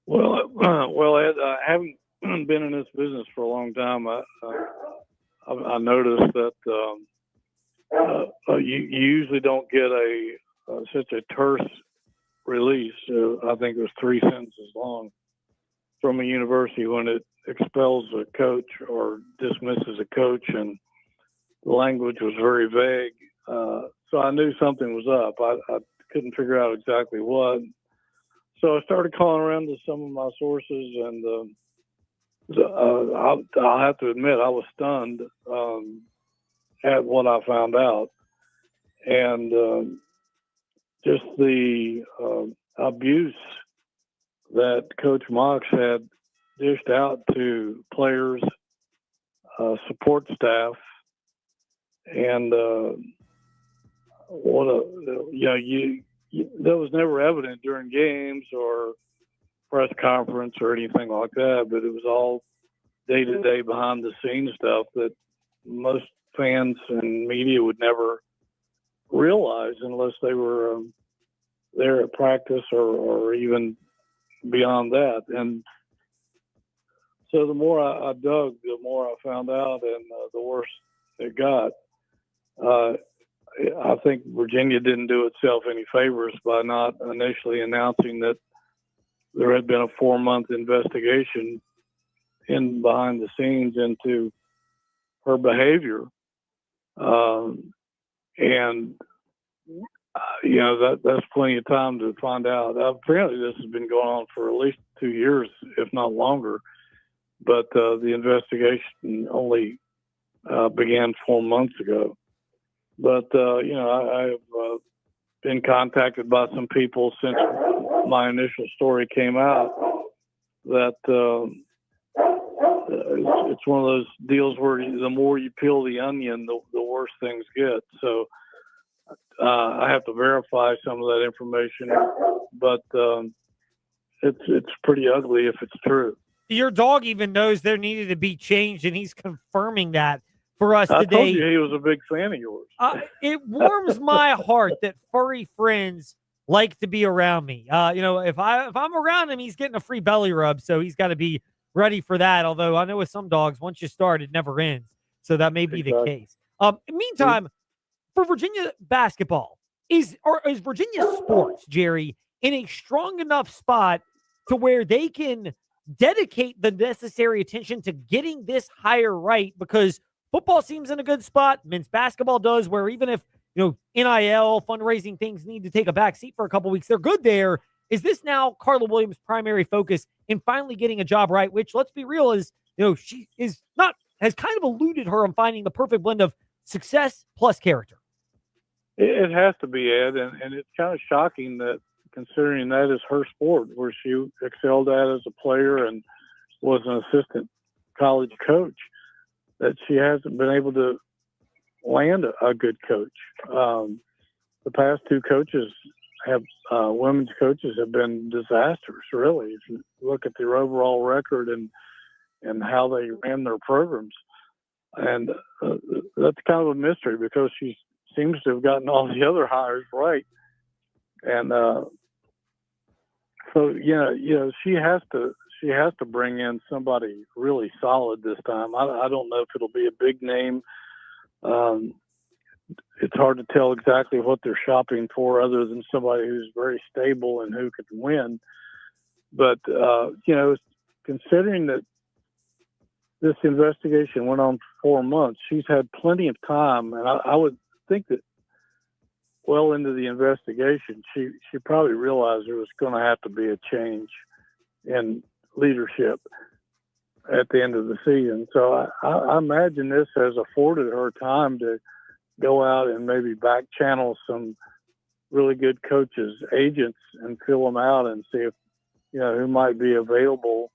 Well, Ed, I haven't been in this business for a long time. I noticed that you usually don't get such a terse release. I think it was 3 sentences long from a university when it expels a coach or dismisses a coach, and the language was very vague. So I knew something was up. I couldn't figure out exactly what. So I started calling around to some of my sources, and I'll have to admit I was stunned at what I found out, and just the abuse that Coach Mox had dished out to players, support staff, and that was never evident during games or press conference or anything like that, but it was all day-to-day behind-the-scenes stuff that most fans and media would never realize unless they were there at practice or even beyond that. And so the more I dug, the more I found out, and the worse it got. I think Virginia didn't do itself any favors by not initially announcing that there had been a 4-month investigation in behind the scenes into her behavior. That's plenty of time to find out. Apparently this has been going on for at least 2 years, if not longer. But the investigation only began 4 months ago. But, I have been contacted by some people since my initial story came out that it's one of those deals where the more you peel the onion, the worse things get. So I have to verify some of that information, but it's pretty ugly if it's true. Your dog even knows there needed to be change, and he's confirming that for us I today. told you he was a big fan of yours. It warms my heart that furry friends like to be around me. If I'm around him, he's getting a free belly rub, so he's got to be ready for that. Although I know with some dogs, once you start, it never ends. So that may be the case. Meantime, for Virginia basketball, is Virginia sports, Jerry, in a strong enough spot to where they can dedicate the necessary attention to getting this hire right? Because football seems in a good spot. Men's basketball does, where even if, NIL fundraising things need to take a back seat for a couple weeks, they're good there. Is this now Carla Williams' primary focus in finally getting a job right? Which, let's be real, she has kind of eluded her on finding the perfect blend of success plus character. It has to be, Ed, and it's kind of shocking that, considering that is her sport, where she excelled at as a player and was an assistant college coach, that she hasn't been able to land a good coach. The past 2 coaches women's coaches have been disasters, really. If you look at their overall record and how they ran their programs. And that's kind of a mystery, because she seems to have gotten all the other hires right. And she has to bring in somebody really solid this time. I don't know if it'll be a big name. It's hard to tell exactly what they're shopping for, other than somebody who's very stable and who could win. But, considering that this investigation went on for 4 months, she's had plenty of time. And I would think that well into the investigation, she probably realized there was going to have to be a change in leadership at the end of the season. So I imagine this has afforded her time to go out and maybe back channel some really good coaches, agents, and fill them out and see if, who might be available.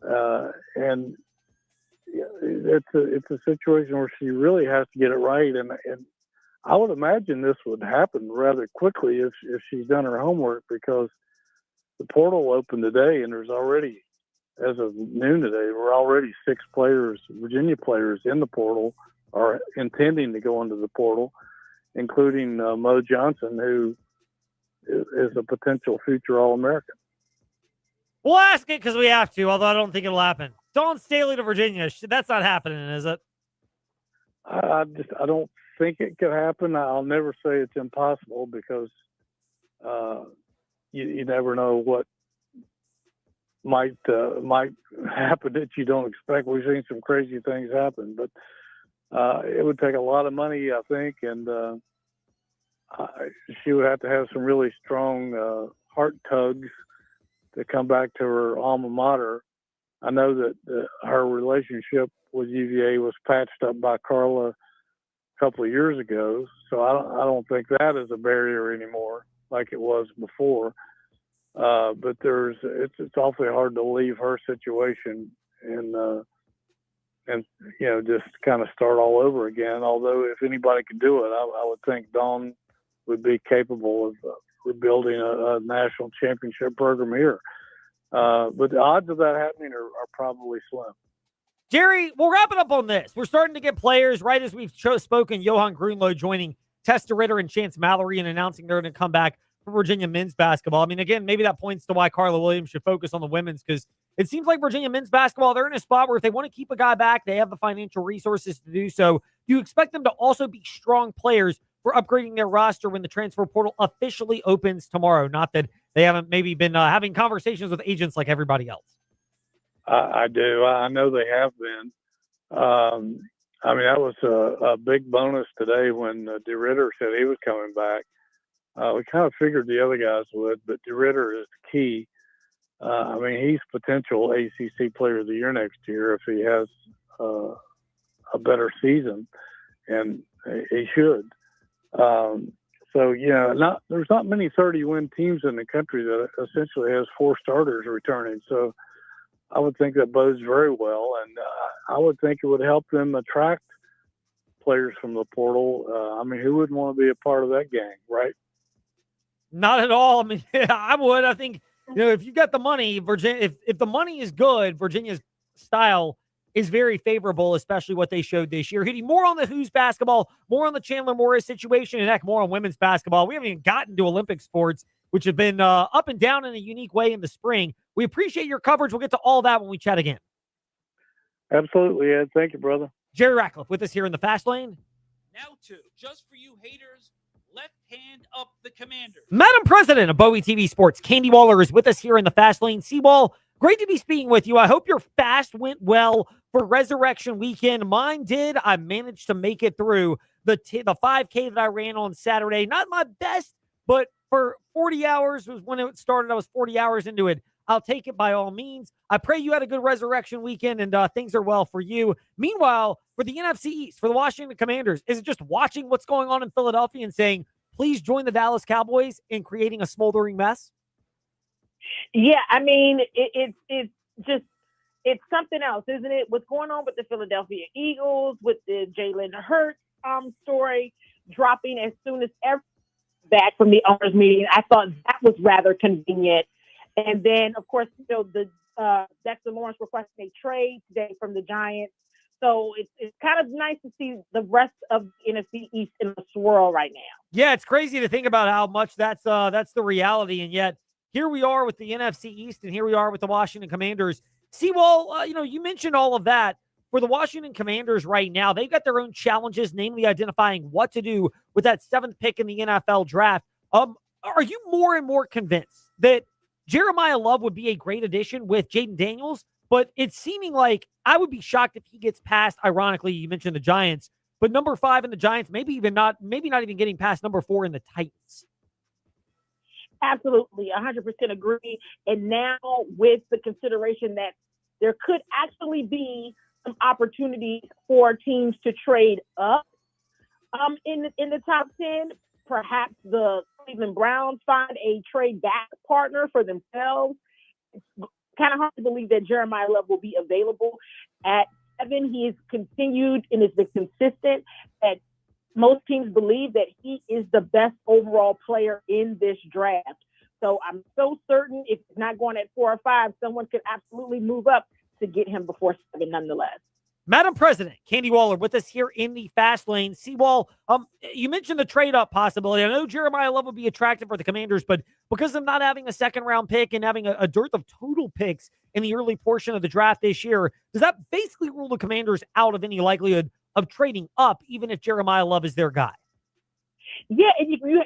And it's a situation where she really has to get it right, and I would imagine this would happen rather quickly if she's done her homework, because the portal opened today, and there's already, as of noon today, we're already 6 players, Virginia players, in the portal, are intending to go into the portal, including Mo Johnson, who is a potential future All-American. We'll ask it because we have to, although I don't think it'll happen. Dawn Staley to Virginia. That's not happening, is it? I don't think it could happen. I'll never say it's impossible, because you never know what might happen that you don't expect. We've seen some crazy things happen, but it would take a lot of money, I think, and she would have to have some really strong heart tugs to come back to her alma mater. I know that her relationship with UVA was patched up by Carla a couple of years ago, so I don't think that is a barrier anymore like it was before. But it's awfully hard to leave her situation and just kind of start all over again. Although if anybody could do it, I would think Dawn would be capable of rebuilding a national championship program here. But the odds of that happening are probably slim. Jerry, we'll wrap it up on this. We're starting to get players, right as we've spoken, Johan Grunlow joining Testa Ritter and Chance Mallory and announcing they're going to come back for Virginia men's basketball. I mean, again, maybe that points to why Carla Williams should focus on the women's, because it seems like Virginia men's basketball, they're in a spot where if they want to keep a guy back, they have the financial resources to do so. Do you expect them to also be strong players for upgrading their roster when the transfer portal officially opens tomorrow? Not that they haven't maybe been having conversations with agents like everybody else. I do. I know they have been. I mean, that was a big bonus today when DeRitter said he was coming back. We kind of figured the other guys would, but DeRitter is the key. I mean, he's potential ACC Player of the Year next year if he has a better season, and he should. So, there's not many 30-win teams in the country that essentially has 4 starters returning. So I would think that bodes very well, and I would think it would help them attract players from the portal. I mean, who wouldn't want to be a part of that gang, right? Not at all. I mean, I would. I think, if you got the money, Virginia, if the money is good, Virginia's style is very favorable, especially what they showed this year. Hitting more on the Who's basketball, more on the Chandler Morris situation, and heck, more on women's basketball. We haven't even gotten to Olympic sports, which have been up and down in a unique way in the spring. We appreciate your coverage. We'll get to all that when we chat again. Absolutely, Ed. Thank you, brother. Jerry Ratcliffe with us here in the Fast Lane. Now to Just For You haters, left hand up the Commanders. Madam President of Bowie TV Sports, Candy Waller, is with us here in the Fast Lane. Seawall, great to be speaking with you. I hope your fast went well for Resurrection Weekend. Mine did. I managed to make it through the 5K that I ran on Saturday. Not my best, but for 40 hours was when it started. I was 40 hours into it. I'll take it by all means. I pray you had a good Resurrection Weekend and things are well for you. Meanwhile, for the NFC East, for the Washington Commanders, is it just watching what's going on in Philadelphia and saying, please join the Dallas Cowboys in creating a smoldering mess? Yeah, I mean, it's something else, isn't it? What's going on with the Philadelphia Eagles, with the Jalen Hurts story dropping as soon as ever back from the owners' meeting. I thought that was rather convenient. And then, of course, the Dexter Lawrence requesting a trade today from the Giants. So it's kind of nice to see the rest of the NFC East in a swirl right now. Yeah, it's crazy to think about how much that's the reality, and yet here we are with the NFC East, and here we are with the Washington Commanders. Seawall, you mentioned all of that. For the Washington Commanders right now, they've got their own challenges, namely identifying what to do with that 7th pick in the NFL draft. Are you more and more convinced that Jeremiah Love would be a great addition with Jaden Daniels? But it's seeming like I would be shocked if he gets past, ironically, you mentioned the Giants, but number 5 in the Giants, maybe not even getting past number 4 in the Titans. Absolutely, 100% agree. And now with the consideration that there could actually be some opportunities for teams to trade up in the top 10, perhaps the Cleveland Browns find a trade back partner for themselves. It's kind of hard to believe that Jeremiah Love will be available at 7. He has continued and has been consistent. That most teams believe that he is the best overall player in this draft. So I'm so certain if it's not going at 4 or 5, someone could absolutely move up to get him before 7 nonetheless. Madam President, Candy Waller with us here in the Fast Lane. Seawall, you mentioned the trade-up possibility. I know Jeremiah Love would be attractive for the Commanders, but because of not having a second-round pick and having a dearth of total picks in the early portion of the draft this year, does that basically rule the Commanders out of any likelihood of trading up, even if Jeremiah Love is their guy? Yeah, and you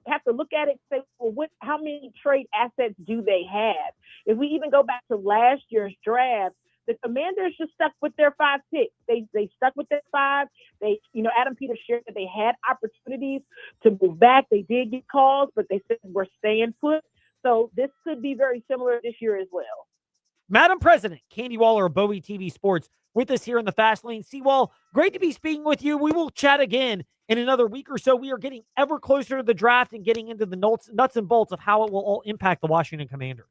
have to look at it and say, well, how many trade assets do they have? If we even go back to last year's draft, the Commanders just stuck with their 5 picks. They stuck with their 5. Adam Peters shared that they had opportunities to move back. They did get calls, but they said we're staying put. So this could be very similar this year as well. Madam President, Candy Waller of Bowie TV Sports with us here in the Fast Lane. Seawall, great to be speaking with you. We will chat again in another week or so. We are getting ever closer to the draft and getting into the nuts and bolts of how it will all impact the Washington Commanders.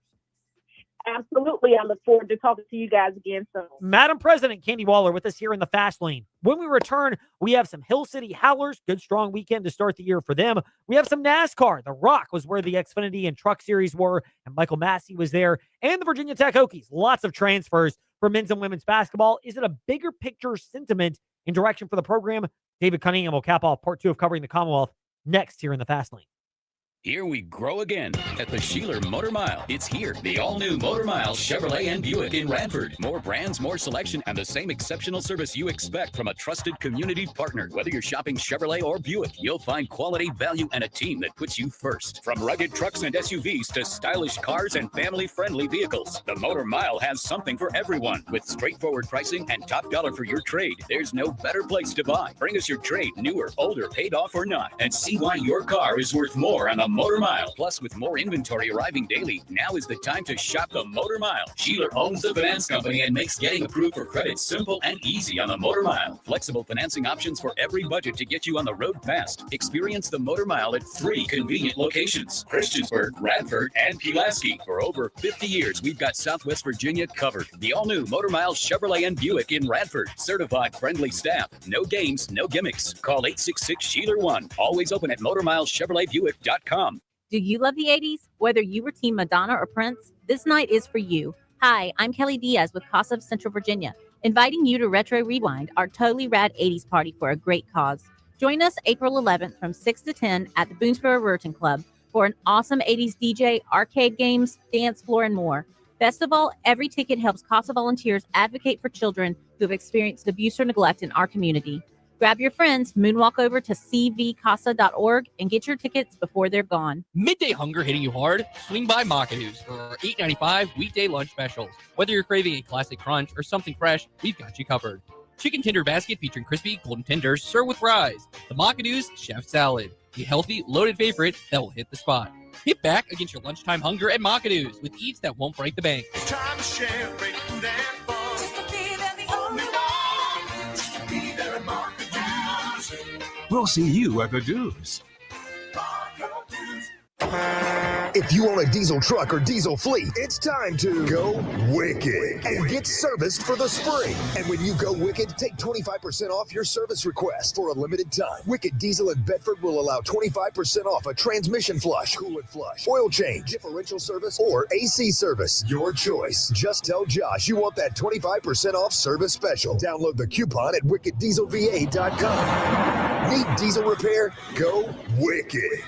Absolutely. I look forward to talking to you guys again soon. Madam President, Candy Waller with us here in the Fast Lane. When we return, we have some Hill City Howlers. Good, strong weekend to start the year for them. We have some NASCAR. The Rock was where the Xfinity and Truck Series were, and Michael Massey was there. And the Virginia Tech Hokies. Lots of transfers for men's and women's basketball. Is it a bigger picture sentiment in direction for the program? David Cunningham will cap off part 2 of covering the Commonwealth next here in the Fast Lane. Here we grow again at the Sheeler Motor Mile. It's here, the all-new Motor Mile Chevrolet and Buick in Radford. More brands, more selection, and the same exceptional service you expect from a trusted community partner. Whether you're shopping Chevrolet or Buick, you'll find quality, value, and a team that puts you first. From rugged trucks and SUVs to stylish cars and family-friendly vehicles, the Motor Mile has something for everyone. With straightforward pricing and top dollar for your trade, there's no better place to buy. Bring us your trade, newer, older, paid off or not, and see why your car is worth more on the Motor Mile. Plus, with more inventory arriving daily, now is the time to shop the Motor Mile. Sheeler owns the finance company and makes getting approved for credit simple and easy on the Motor Mile. Flexible financing options for every budget to get you on the road fast. Experience the Motor Mile at 3 convenient locations: Christiansburg, Radford, and Pulaski. For over 50 years, we've got Southwest Virginia covered. The all-new Motor Mile Chevrolet and Buick in Radford. Certified friendly staff. No games, no gimmicks. Call 866-SHEELER1. Always open at MotorMileChevroletBuick.com. Do you love the 80s? Whether you were Team Madonna or Prince, this night is for you. Hi, I'm Kelly Diaz with Casa of Central Virginia, inviting you to Retro Rewind, our totally rad 80s party for a great cause. Join us April 11th from 6 to 10 at the Boonesboro Ruritan Club for an awesome 80s DJ, arcade games, dance floor, and more. Best of all, every ticket helps Casa volunteers advocate for children who have experienced abuse or neglect in our community. Grab your friends, moonwalk over to cvcasa.org, and get your tickets before they're gone. Midday hunger hitting you hard? Swing by Makadu's for our $8.95 weekday lunch specials. Whether you're craving a classic crunch or something fresh, we've got you covered. Chicken tender basket featuring crispy golden tenders served with fries. The Makadu's Chef Salad, the healthy, loaded favorite that will hit the spot. Hit back against your lunchtime hunger at Makadu's with eats that won't break the bank. It's time to share great food and fun. Just to be there the only one. Just to be there at Makadu's. We'll see you at the Dues. If you own a diesel truck or diesel fleet, it's time to go wicked and get serviced for the spring. And when you go wicked, take 25% off your service request for a limited time. Wicked Diesel in Bedford will allow 25% off a transmission flush, coolant flush, oil change, differential service, or AC service. Your choice. Just tell Josh you want that 25% off service special. Download the coupon at wickeddieselva.com. Need diesel repair? Go wicked.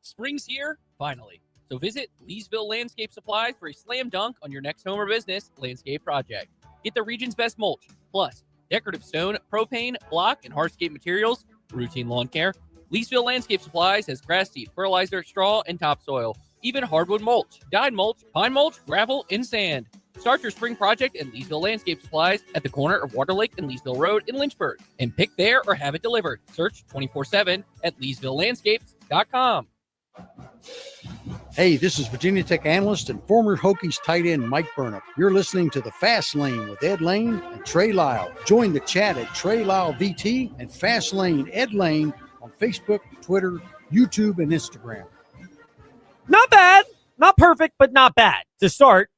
Spring's here, finally. So visit Leesville Landscape Supplies for a slam dunk on your next home or business landscape project. Get the region's best mulch, plus decorative stone, propane, block, and hardscape materials for routine lawn care. Leesville Landscape Supplies has grass seed, fertilizer, straw, and topsoil, even hardwood mulch, dyed mulch, pine mulch, gravel, and sand. Start your spring project at Leesville Landscape Supplies at the corner of Water Lake and Leesville Road in Lynchburg. And pick there or have it delivered. Search 24/7 at LeesvilleLandscapes.com. Hey, this is Virginia Tech analyst and former Hokies tight end Mike Burnham. You're listening to The Fast Lane with Ed Lane and Trey Lyle. Join the chat at Trey Lyle VT and Fast Lane Ed Lane on Facebook, Twitter, YouTube, and Instagram. Not bad. Not perfect, but not bad. To start,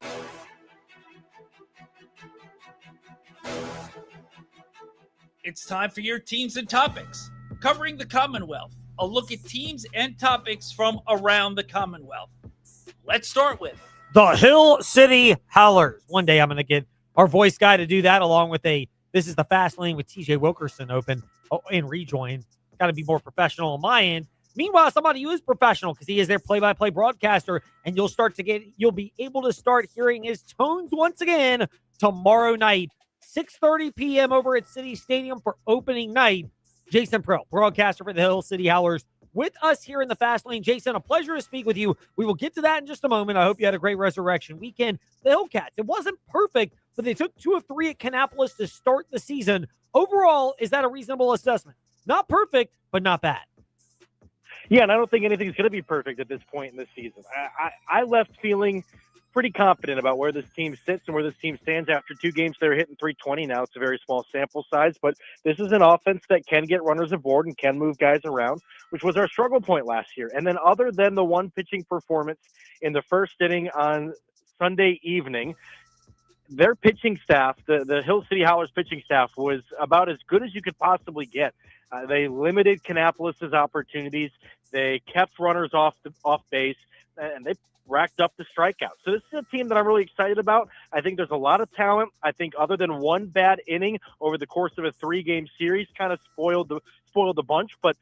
It's time for your teams and topics. Covering the Commonwealth, a look at teams and topics from around the Commonwealth. Let's start with the Hill City Howlers. One day I'm going to get our voice guy to do that along with this is the Fast Lane with TJ Wilkerson open and rejoin. Got to be more professional on my end. Meanwhile, somebody who is professional because he is their play-by-play broadcaster, and you'll be able to start hearing his tones once again tomorrow night, 6:30 p.m. over at City Stadium for opening night. Jason Pearl, broadcaster for the Hill City Howlers, with us here in the Fast Lane. Jason, a pleasure to speak with you. We will get to that in just a moment. I hope you had a great Resurrection weekend. The Hillcats, it wasn't perfect, but they took 2 of 3 at Kannapolis to start the season. Overall, is that a reasonable assessment? Not perfect, but not bad. Yeah, and I don't think anything's going to be perfect at this point in the season. I left feeling pretty confident about where this team sits and where this team stands after 2 games. They're hitting 320 now. It's a very small sample size, but this is an offense that can get runners aboard and can move guys around, which was our struggle point last year. And then other than the one pitching performance in the first inning on Sunday evening, their pitching staff, the Hill City Howlers pitching staff, was about as good as you could possibly get. They limited Kannapolis' opportunities. They kept runners off base, and they racked up the strikeouts. So this is a team that I'm really excited about. I think there's a lot of talent. I think other than one bad inning over the course of a 3-game series kind of spoiled the bunch. But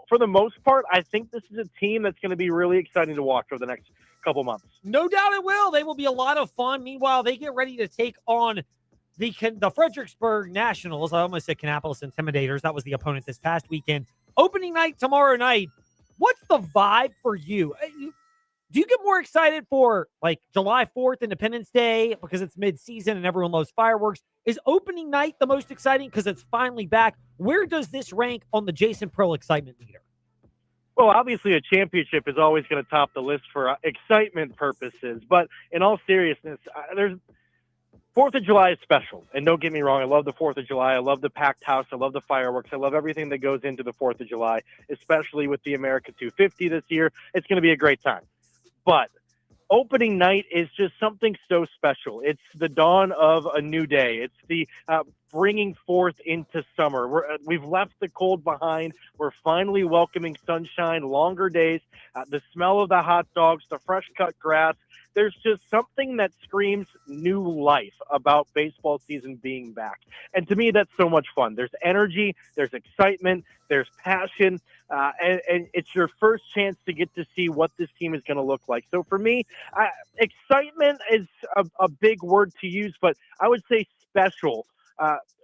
for the most part, I think this is a team that's going to be really exciting to watch over the next couple months. No doubt it will. They will be a lot of fun. Meanwhile, they get ready to take on the Fredericksburg Nationals. I almost said Kannapolis Intimidators. That was the opponent this past weekend. Opening night tomorrow night. What's the vibe for you? Do you get more excited for like July 4th, Independence Day, because it's mid-season and everyone loves fireworks? Is opening night the most exciting because it's finally back? Where does this rank on the Jason Pearl excitement meter? Well, obviously a championship is always going to top the list for excitement purposes. But in all seriousness, 4th of July is special. And don't get me wrong, I love the 4th of July. I love the packed house. I love the fireworks. I love everything that goes into the 4th of July, especially with the America 250 this year. It's going to be a great time. But opening night is just something so special. It's the dawn of a new day. It's the bringing forth into summer. We've left the cold behind. We're finally welcoming sunshine, longer days, the smell of the hot dogs, the fresh cut grass. There's just something that screams new life about baseball season being back. And to me, that's so much fun. There's energy, there's excitement, there's passion, and it's your first chance to get to see what this team is going to look like. So for me, excitement is a big word to use, but I would say special.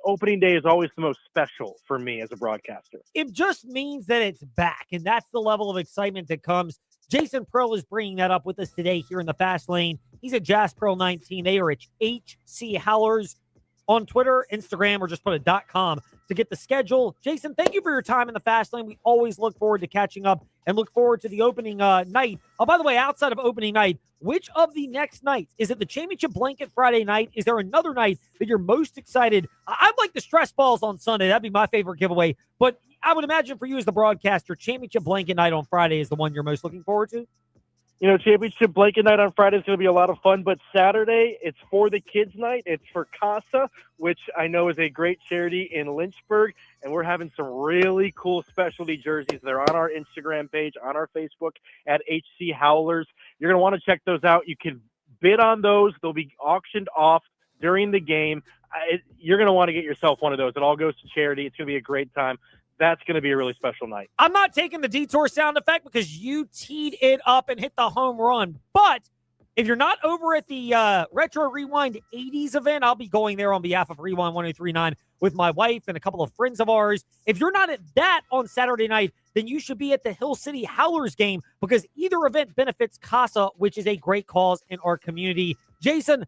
Opening day is always the most special for me as a broadcaster. It just means that it's back, and that's the level of excitement that comes. Jason Pearl is bringing that up with us today here in the Fast Lane. He's at JazzPearl19. They are at HC Howlers on Twitter, Instagram, or just put a .com to get the schedule. Jason, thank you for your time in the Fast Lane. We always look forward to catching up and look forward to the opening night. Oh, by the way, outside of opening night, which of the next nights? Is it the Championship Blanket Friday night? Is there another night that you're most excited? I'd like the stress balls on Sunday. That'd be my favorite giveaway. But I would imagine for you as the broadcaster, Championship Blanket night on Friday is the one you're most looking forward to. You know, Championship Blanket night on Friday is going to be a lot of fun, but Saturday, it's for the kids night. It's for CASA, which I know is a great charity in Lynchburg, and we're having some really cool specialty jerseys. They're on our Instagram page, on our Facebook at HC Howlers. You're going to want to check those out. You can bid on those. They'll be auctioned off during the game. You're going to want to get yourself one of those. It all goes to charity. It's going to be a great time. That's going to be a really special night. I'm not taking the detour sound effect because you teed it up and hit the home run. But if you're not over at the Retro Rewind 80s event, I'll be going there on behalf of Rewind 1039 with my wife and a couple of friends of ours. If you're not at that on Saturday night, then you should be at the Hill City Howlers game because either event benefits CASA, which is a great cause in our community. Jason,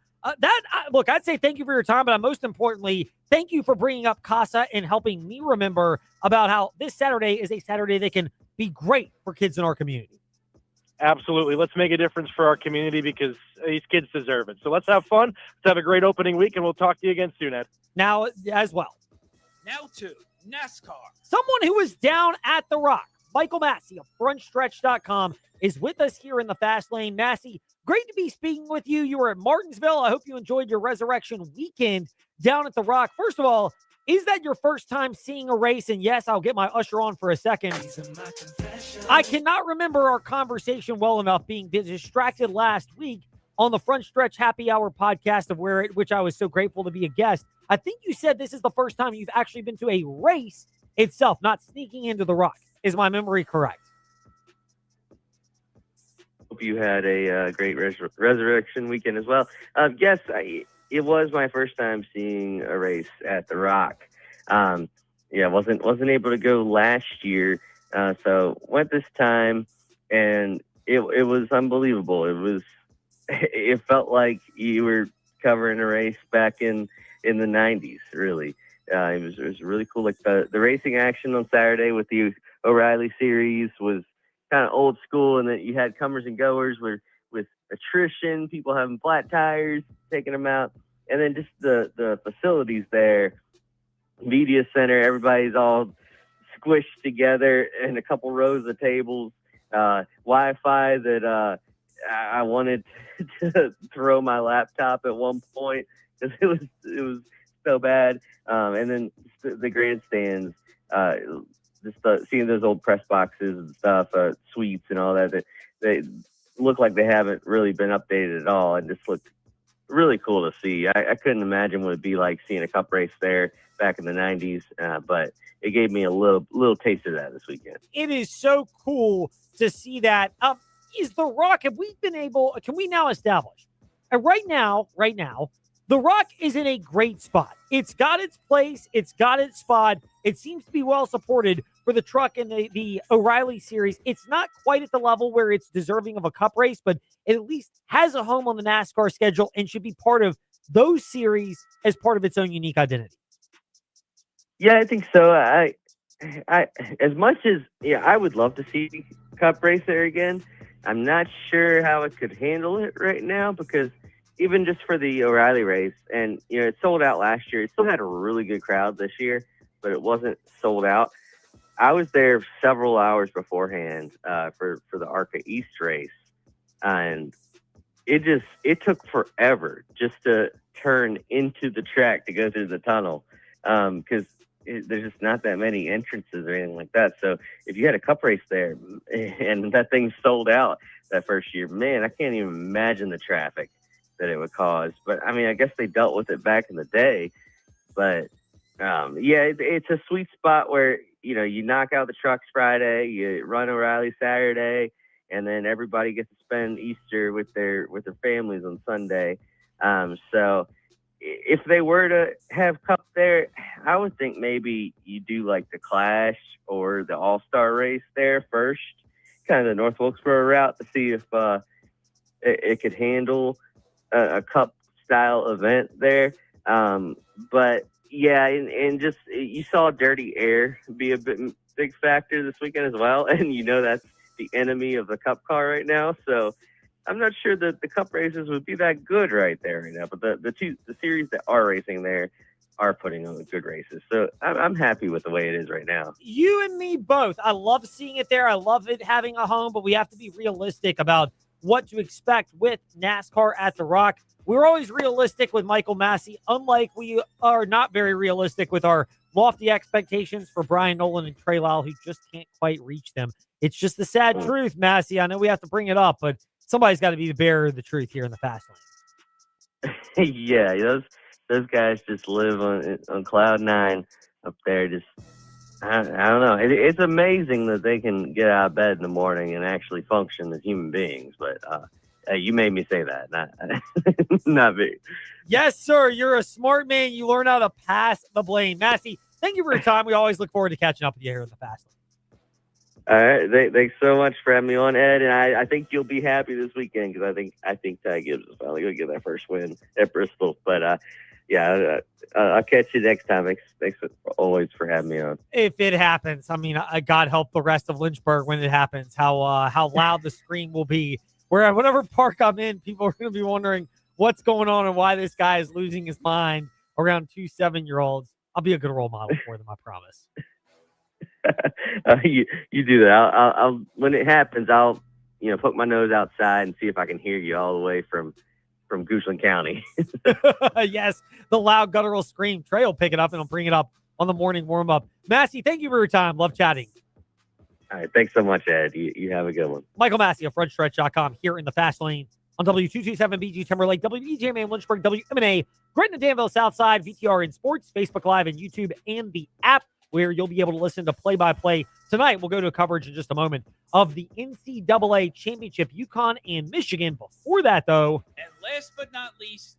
look, I'd say thank you for your time, but most importantly, thank you for bringing up CASA and helping me remember about how this Saturday is a Saturday that can be great for kids in our community. Absolutely. Let's make a difference for our community because these kids deserve it. So let's have fun. Let's have a great opening week, and we'll talk to you again soon, Ed. Now, as well. Now to NASCAR. Someone who is down at the Rock, Michael Massey of FrontStretch.com, is with us here in the Fast Lane. Massey, great to be speaking with you. You were at Martinsville. I hope you enjoyed your Resurrection weekend down at the Rock. First of all, Is that your first time seeing a race? And yes, I'll get my usher on for a second. I cannot remember our conversation well enough, being distracted last week on the Front Stretch Happy Hour podcast, of which I was so grateful to be a guest. I think you said this is the first time you've actually been to a race itself, not sneaking into the Rock. Is my memory correct? Hope you had a great resurrection weekend as well. Yes, it was my first time seeing a race at the Rock. Wasn't able to go last year, so went this time, and it was unbelievable. It felt like you were covering a race back in the 90s. Really, it was really cool. Like the racing action on Saturday with the O'Reilly series was kind of old school, and then you had comers and goers with attrition, people having flat tires, taking them out, and then just the facilities there, media center, everybody's all squished together in a couple rows of tables, Wi-Fi that I wanted to throw my laptop at one point because it was so bad, and then the grandstands. Seeing those old press boxes and stuff, suites and all that, they look like they haven't really been updated at all, and just looked really cool to see. I couldn't imagine what it'd be like seeing a cup race there back in the 90s, but it gave me a little taste of that this weekend. It is so cool to see that. Is the Rock, can we now establish, and right now, the Rock is in a great spot. It's got its place. It's got its spot. It seems to be well supported for the truck and the O'Reilly series. It's not quite at the level where it's deserving of a cup race, but it at least has a home on the NASCAR schedule and should be part of those series as part of its own unique identity. Yeah, I think so. I as much as I would love to see cup race there again, I'm not sure how it could handle it right now, because even just for the O'Reilly race, and it sold out last year. It still had a really good crowd this year, but it wasn't sold out. I was there several hours beforehand for the ARCA East race, and it took forever just to turn into the track to go through the tunnel, because there's just not that many entrances or anything like that. So if you had a cup race there and that thing sold out that first year, man, I can't even imagine the traffic that it would cause. But I mean, I guess they dealt with it back in the day. But it's a sweet spot where you knock out the trucks Friday, you run O'Reilly Saturday, and then everybody gets to spend Easter with their families on Sunday. So if they were to have cup there, I would think maybe you do like the Clash or the All-Star race there first, kind of the North Wilkesboro route, to see if it could handle a cup style event there. But yeah, and just you saw dirty air be a big factor this weekend as well, and that's the enemy of the cup car right now. So I'm not sure that the cup races would be that good right there right now. But the series that are racing there are putting on good races. So I'm happy with the way it is right now. You and me both. I love seeing it there. I love it having a home, but we have to be realistic about what to expect with NASCAR at the Rock. We're always realistic with Michael Massey, unlike we are not very realistic with our lofty expectations for Brian Nolan and Trey Lyle, who just can't quite reach them. It's just the sad truth, Massey. I know we have to bring it up, but somebody's got to be the bearer of the truth here in the fast lane. Yeah, those guys just live on cloud nine up there. Just I don't know. It's amazing that they can get out of bed in the morning and actually function as human beings. But you made me say that, not me. Yes, sir. You're a smart man. You learn how to pass the blame. Massey, thank you for your time. We always look forward to catching up with you here in the fast lane. All right, thanks so much for having me on, Ed. And I think you'll be happy this weekend, because I think Ty Gibbs is finally going to get that first win at Bristol. But I'll catch you next time. Thanks always for having me on. If it happens, I mean, God help the rest of Lynchburg when it happens. How loud the scream will be. Where whatever park I'm in, people are going to be wondering what's going on and why this guy is losing his mind around 2 7-year-olds. I'll be a good role model for them, I promise. You do that. I'll when it happens, I'll poke my nose outside and see if I can hear you all the way from from Goochland County. Yes, the loud guttural scream. Trey will pick it up and I'll bring it up on the morning warm-up. Massey, thank you for your time. Love chatting. All right. Thanks so much, Ed. You have a good one. Michael Massey of FrontStretch.com here in the Fast Lane on W227BG Timberlake, WBJMA Lynchburg, WMNA, Gretna, Danville, Southside, VTR in Sports, Facebook Live and YouTube, and the app where you'll be able to listen to play-by-play. Tonight, we'll go to coverage in just a moment of the NCAA Championship, UConn and Michigan. Before that, though, And last but not least,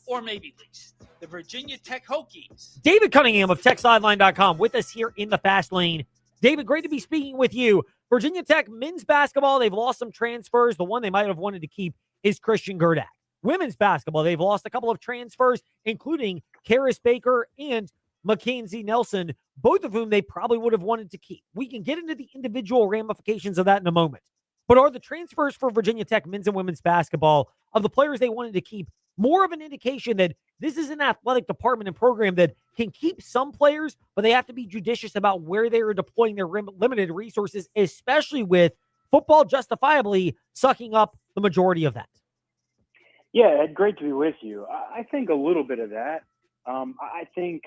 or maybe least, the Virginia Tech Hokies. David Cunningham of TechSideline.com with us here in the Fast Lane. David, great to be speaking with you. Virginia Tech men's basketball, they've lost some transfers. The one they might have wanted to keep is Christian Gerdak. Women's basketball, they've lost a couple of transfers, including Karis Baker and Mackenzie Nelson, both of whom they probably would have wanted to keep. We can get into the individual ramifications of that in a moment. But are the transfers for Virginia Tech men's and women's basketball of the players they wanted to keep more of an indication that this is an athletic department and program that can keep some players, but they have to be judicious about where they are deploying their limited resources, especially with football justifiably sucking up the majority of that? Yeah, Ed, great to be with you. I think a little bit of that. I think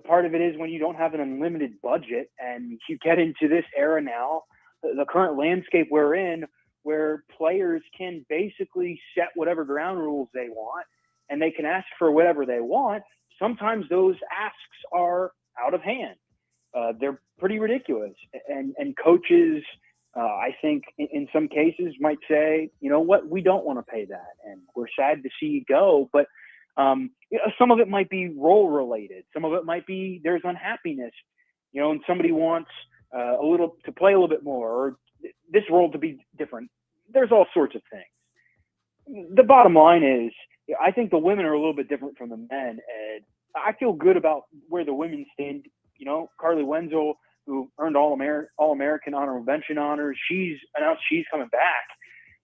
part of it is when you don't have an unlimited budget and you get into this era now, the current landscape we're in, where players can basically set whatever ground rules they want and they can ask for whatever they want. Sometimes those asks are out of hand. They're pretty ridiculous. And coaches, I think in some cases might say, you know what, we don't want to pay that. And we're sad to see you go. But some of it might be role related. Some of it might be there's unhappiness, and somebody wants to play a little bit more, or this role to be different. There's all sorts of things. The bottom line is, I think the women are a little bit different from the men, Ed. I feel good about where the women stand. Carly Wenzel, who earned All-American honorable mention honors, she's announced she's coming back.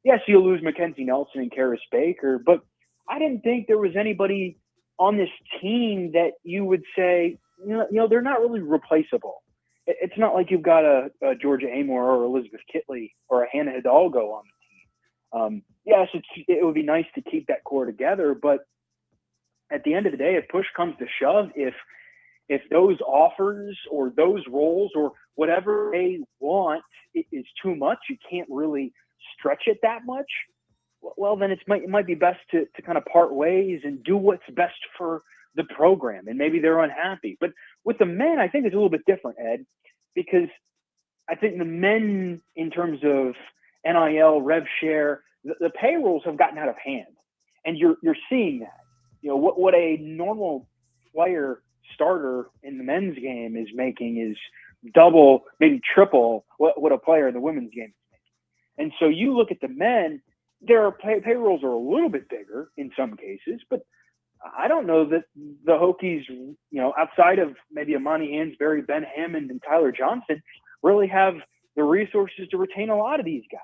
Yes, you'll lose Mackenzie Nelson and Karis Baker, but I didn't think there was anybody on this team that you would say, they're not really replaceable. It's not like you've got a Georgia Amor or Elizabeth Kitley or a Hannah Hidalgo on the team. Yes, it would be nice to keep that core together, but at the end of the day, if push comes to shove, if those offers or those roles or whatever they want is too much, you can't really stretch it that much, well, then it might be best to kind of part ways and do what's best for the program. And maybe they're unhappy. But with the men, I think it's a little bit different, Ed, because I think the men, in terms of NIL, rev share, the payrolls have gotten out of hand. And you're seeing that. What a normal player starter in the men's game is making is double, maybe triple what a player in the women's game is making. And so you look at the men, their payrolls are a little bit bigger in some cases, but I don't know that the Hokies, outside of maybe Amani Hansberry, Ben Hammond, and Tyler Johnson, really have the resources to retain a lot of these guys,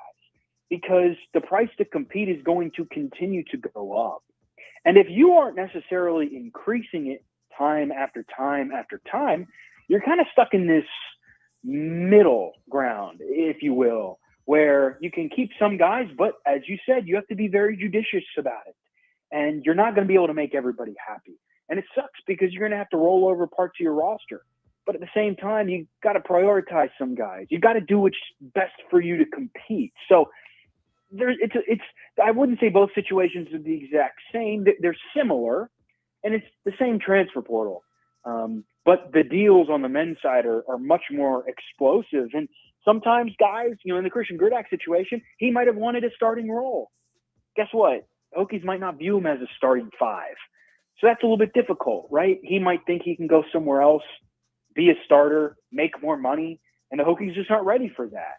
because the price to compete is going to continue to go up. And if you aren't necessarily increasing it time after time after time, you're kind of stuck in this middle ground, if you will, where you can keep some guys, but as you said, you have to be very judicious about it. And you're not going to be able to make everybody happy. And it sucks because you're going to have to roll over parts of your roster. But at the same time, you got to prioritize some guys. You got to do what's best for you to compete. So I wouldn't say both situations are the exact same. They're similar, and it's the same transfer portal. But the deals on the men's side are much more explosive. And sometimes guys, in the Christian Gerdak situation, he might have wanted a starting role. Guess what? Hokies might not view him as a starting five. So that's a little bit difficult, right? He might think he can go somewhere else, be a starter, make more money, and the Hokies just aren't ready for that.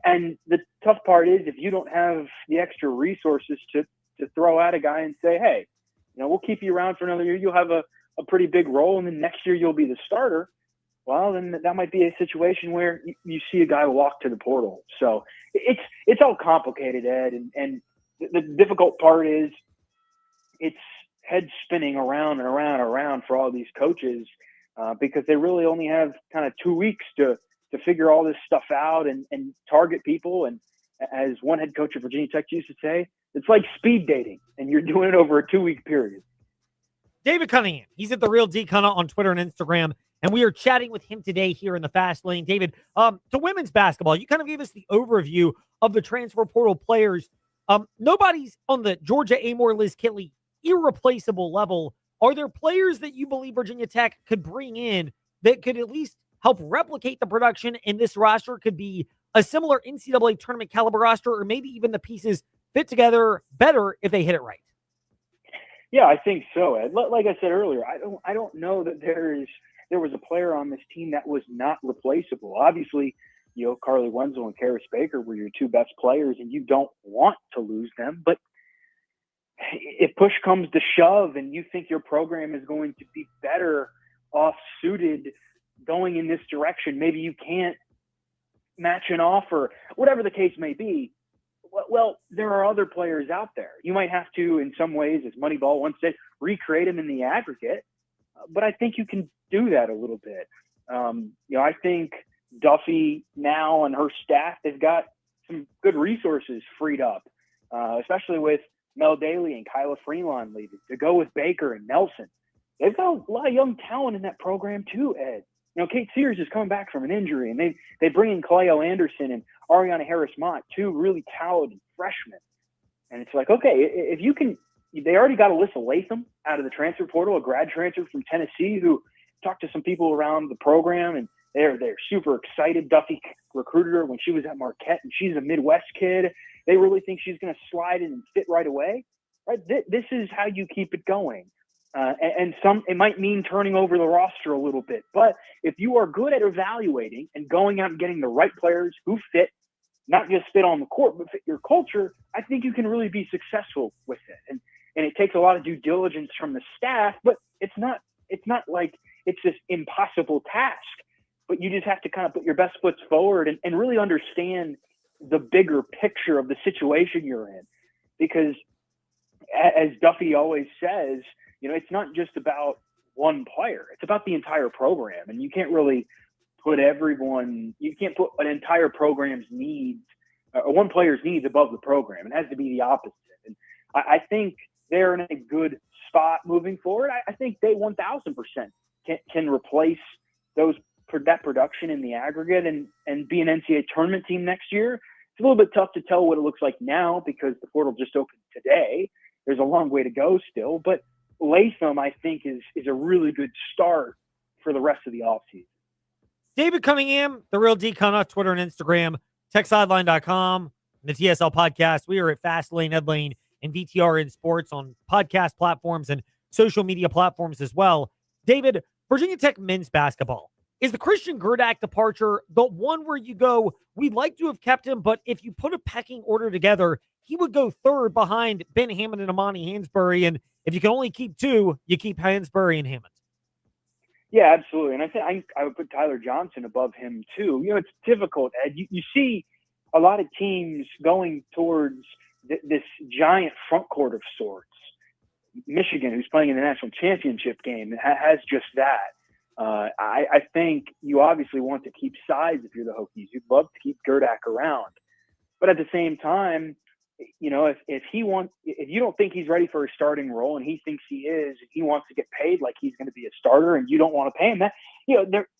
And the tough part is if you don't have the extra resources to throw at a guy and say, hey, we'll keep you around for another year. You'll have a pretty big role, and then next year you'll be the starter. Well, then that might be a situation where you see a guy walk to the portal. So it's all complicated, Ed, and the difficult part is it's head spinning around and around and around for all these coaches because they really only have kind of 2 weeks to figure all this stuff out and target people. And as one head coach of Virginia Tech used to say, It's like speed dating, and you're doing it over a 2-week period. David Cunningham, he's at the Real D Cunningham on Twitter and Instagram, and we are chatting with him today here in the Fast Lane. David, to women's basketball, you kind of gave us the overview of the transfer portal players. Nobody's on the Georgia Amore Liz Kitley irreplaceable level. Are there players that you believe Virginia Tech could bring in that could at least help replicate the production, and this roster could be a similar NCAA tournament caliber roster, or maybe even the pieces fit together better if they hit it right? Yeah, I think so, Ed. Like I said earlier, I don't know that there was a player on this team that was not replaceable. Obviously, Carly Wenzel and Karis Baker were your two best players, and you don't want to lose them. But if push comes to shove and you think your program is going to be better off suited going in this direction, maybe you can't match an offer, whatever the case may be. Well, there are other players out there. You might have to, in some ways, as Moneyball once said, recreate them in the aggregate. But I think you can do that a little bit. I think Duffy now and her staff, they've got some good resources freed up, especially with Mel Daly and Kyla Freelon leaving, to go with Baker and Nelson. They've got a lot of young talent in that program too, Ed. Kate Sears is coming back from an injury, and they bring in Cleo Anderson and Ariana Harris-Mott, two really talented freshmen. And it's like, okay, if you can – they already got Alyssa Latham out of the transfer portal, a grad transfer from Tennessee, who talked to some people around the program, and they're super excited. Duffy recruited her when she was at Marquette, and she's a Midwest kid. They really think she's going to slide in and fit right away. Right? This is how you keep it going. It might mean turning over the roster a little bit, but if you are good at evaluating and going out and getting the right players who fit, not just fit on the court, but fit your culture, I think you can really be successful with it. And it takes a lot of due diligence from the staff, but it's not like it's this impossible task, but you just have to kind of put your best foot forward and really understand the bigger picture of the situation you're in. Because as Duffy always says, it's not just about one player. It's about the entire program. And you can't really put an entire program's needs or one player's needs above the program. It has to be the opposite. And I think they're in a good spot moving forward. I think they 1,000% can replace that production in the aggregate and be an NCAA tournament team next year. It's a little bit tough to tell what it looks like now because the portal just opened today. There's a long way to go still, but Latham, I think, is a really good start for the rest of the offseason. David Cunningham, the Real D Cunningham, Twitter and Instagram, TechSideline.com, the TSL podcast. We are at Fast Lane, Ed Lane, and VTRN Sports on podcast platforms and social media platforms as well. David, Virginia Tech men's basketball. Is the Christian Gerdak departure the one where you go, we'd like to have kept him, but if you put a pecking order together, he would go third behind Ben Hammond and Amani Hansberry, and if you can only keep two, you keep Hansberry and Hammond? Yeah, absolutely. And I think I would put Tyler Johnson above him too. It's difficult, Ed. You see a lot of teams going towards this giant front court of sorts. Michigan, who's playing in the national championship game, has just that. I think you obviously want to keep size if you're the Hokies. You'd love to keep Gerdak around. But at the same time, if you don't think he's ready for a starting role and he thinks he is, and he wants to get paid like he's going to be a starter and you don't want to pay him that,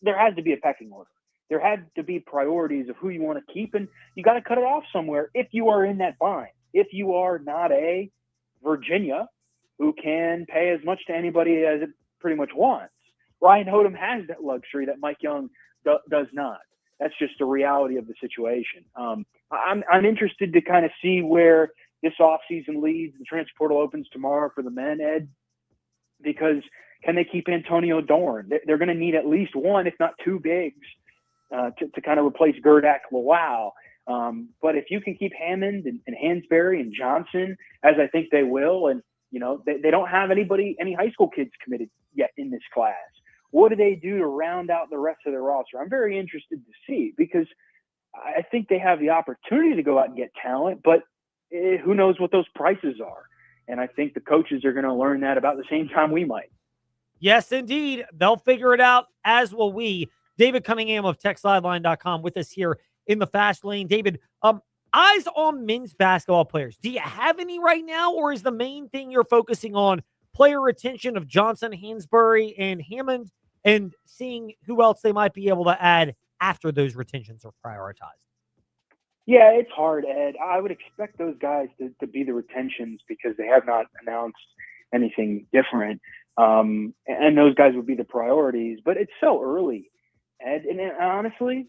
there has to be a pecking order. There had to be priorities of who you want to keep, and you got to cut it off somewhere if you are in that bind. If you are not a Virginia who can pay as much to anybody as it pretty much wants. Ryan Odom has that luxury that Mike Young does not. That's just the reality of the situation. I'm interested to kind of see where this offseason leads. The transfer portal opens tomorrow for the men, Ed, because can they keep Antonio Dorn? They're going to need at least one, if not two bigs, to kind of replace Gerdak Lawal. But if you can keep Hammond and Hansberry and Johnson, as I think they will, and they don't have any high school kids committed yet in this class. What do they do to round out the rest of their roster? I'm very interested to see, because I think they have the opportunity to go out and get talent, but who knows what those prices are. And I think the coaches are going to learn that about the same time we might. Yes, indeed. They'll figure it out, as will we. David Cunningham of TechSideline.com with us here in the Fast Lane. David, eyes on men's basketball players. Do you have any right now, or is the main thing you're focusing on player retention of Johnson, Hansberry, and Hammond, and seeing who else they might be able to add after those retentions are prioritized? Yeah, it's hard, Ed. I would expect those guys to be the retentions because they have not announced anything different. And those guys would be the priorities. But it's so early, Ed. And honestly,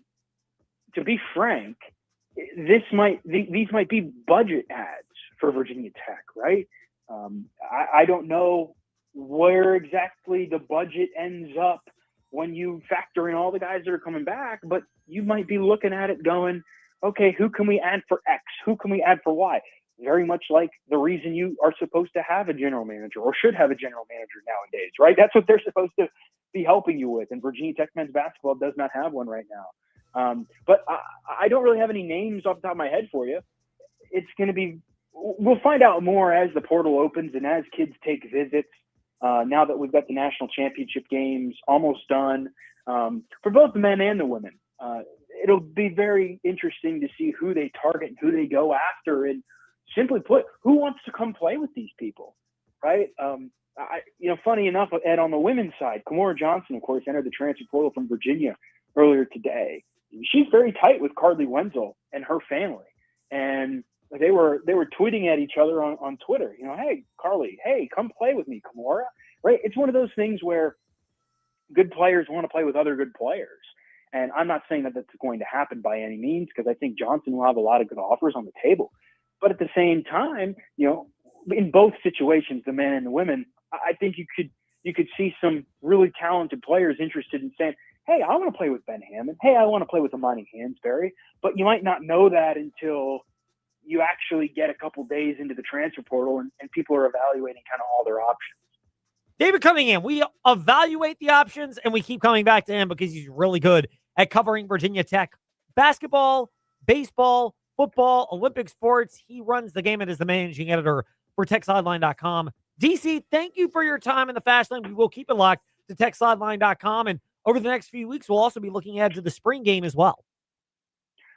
to be frank, these might be budget ads for Virginia Tech, right? I don't know where exactly the budget ends up when you factor in all the guys that are coming back, but you might be looking at it going, okay, who can we add for X? Who can we add for Y? Very much like the reason you are supposed to have a general manager or should have a general manager nowadays, right? That's what they're supposed to be helping you with. And Virginia Tech men's basketball does not have one right now. But I don't really have any names off the top of my head for you. It's going to be, we'll find out more as the portal opens and as kids take visits. Now that we've got the national championship games almost done for both the men and the women, it'll be very interesting to see who they target and who they go after. And simply put, who wants to come play with these people, right? Funny enough, Ed, on the women's side, Kimora Johnson, of course, entered the transfer portal from Virginia earlier today. She's very tight with Carly Wenzel and her family. And they were tweeting at each other on Twitter, hey, Carly, hey, come play with me, Kimora, right? It's one of those things where good players want to play with other good players. And I'm not saying that that's going to happen by any means, because I think Johnson will have a lot of good offers on the table. But at the same time, in both situations, the men and the women, I think you could see some really talented players interested in saying, hey, I want to play with Ben Hammond. Hey, I want to play with Imani Hansberry. But you might not know that until you actually get a couple days into the transfer portal and people are evaluating kind of all their options. David Cunningham, we evaluate the options and we keep coming back to him because he's really good at covering Virginia Tech basketball, baseball, football, Olympic sports. He runs the game and is the managing editor for TechSideline.com. DC, thank you for your time in the Fast Lane. We will keep it locked to TechSideline.com. And over the next few weeks, we'll also be looking ahead to the spring game as well.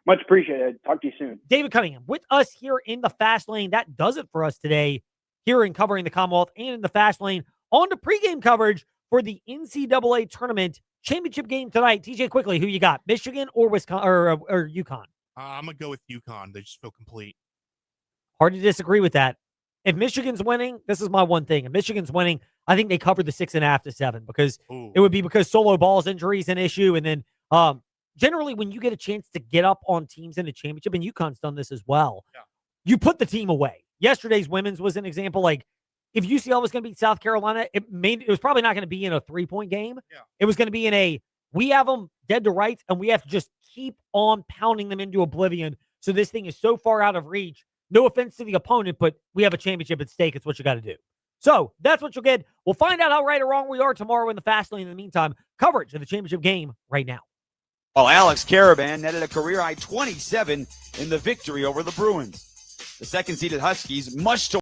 Much appreciated. Talk to you soon. David Cunningham with us here in the Fast Lane. That does it for us today here in covering the Commonwealth and in the Fast Lane. On to pregame coverage for the NCAA tournament championship game tonight. TJ, quickly, who you got? Michigan or Wisconsin or UConn? I'm going to go with UConn. They just feel complete. Hard to disagree with that. If Michigan's winning, this is my one thing. If Michigan's winning, I think they cover the 6.5 to 7 because it would be because Solo Ball's injury is an issue. And then generally when you get a chance to get up on teams in the championship, and UConn's done this as well, you put the team away. Yesterday's women's was an example. Like if UCL was going to beat South Carolina, it was probably not going to be in a 3-point game. Yeah. It was going to be in we have them dead to rights and we have to just keep on pounding them into oblivion. So this thing is so far out of reach. No offense to the opponent, but we have a championship at stake. It's what you got to do. So that's what you'll get. We'll find out how right or wrong we are tomorrow in the Fast Lane. In the meantime, coverage of the championship game right now. While Alex Caravan netted a career-high 27 in the victory over the Bruins. The second-seeded Huskies, much to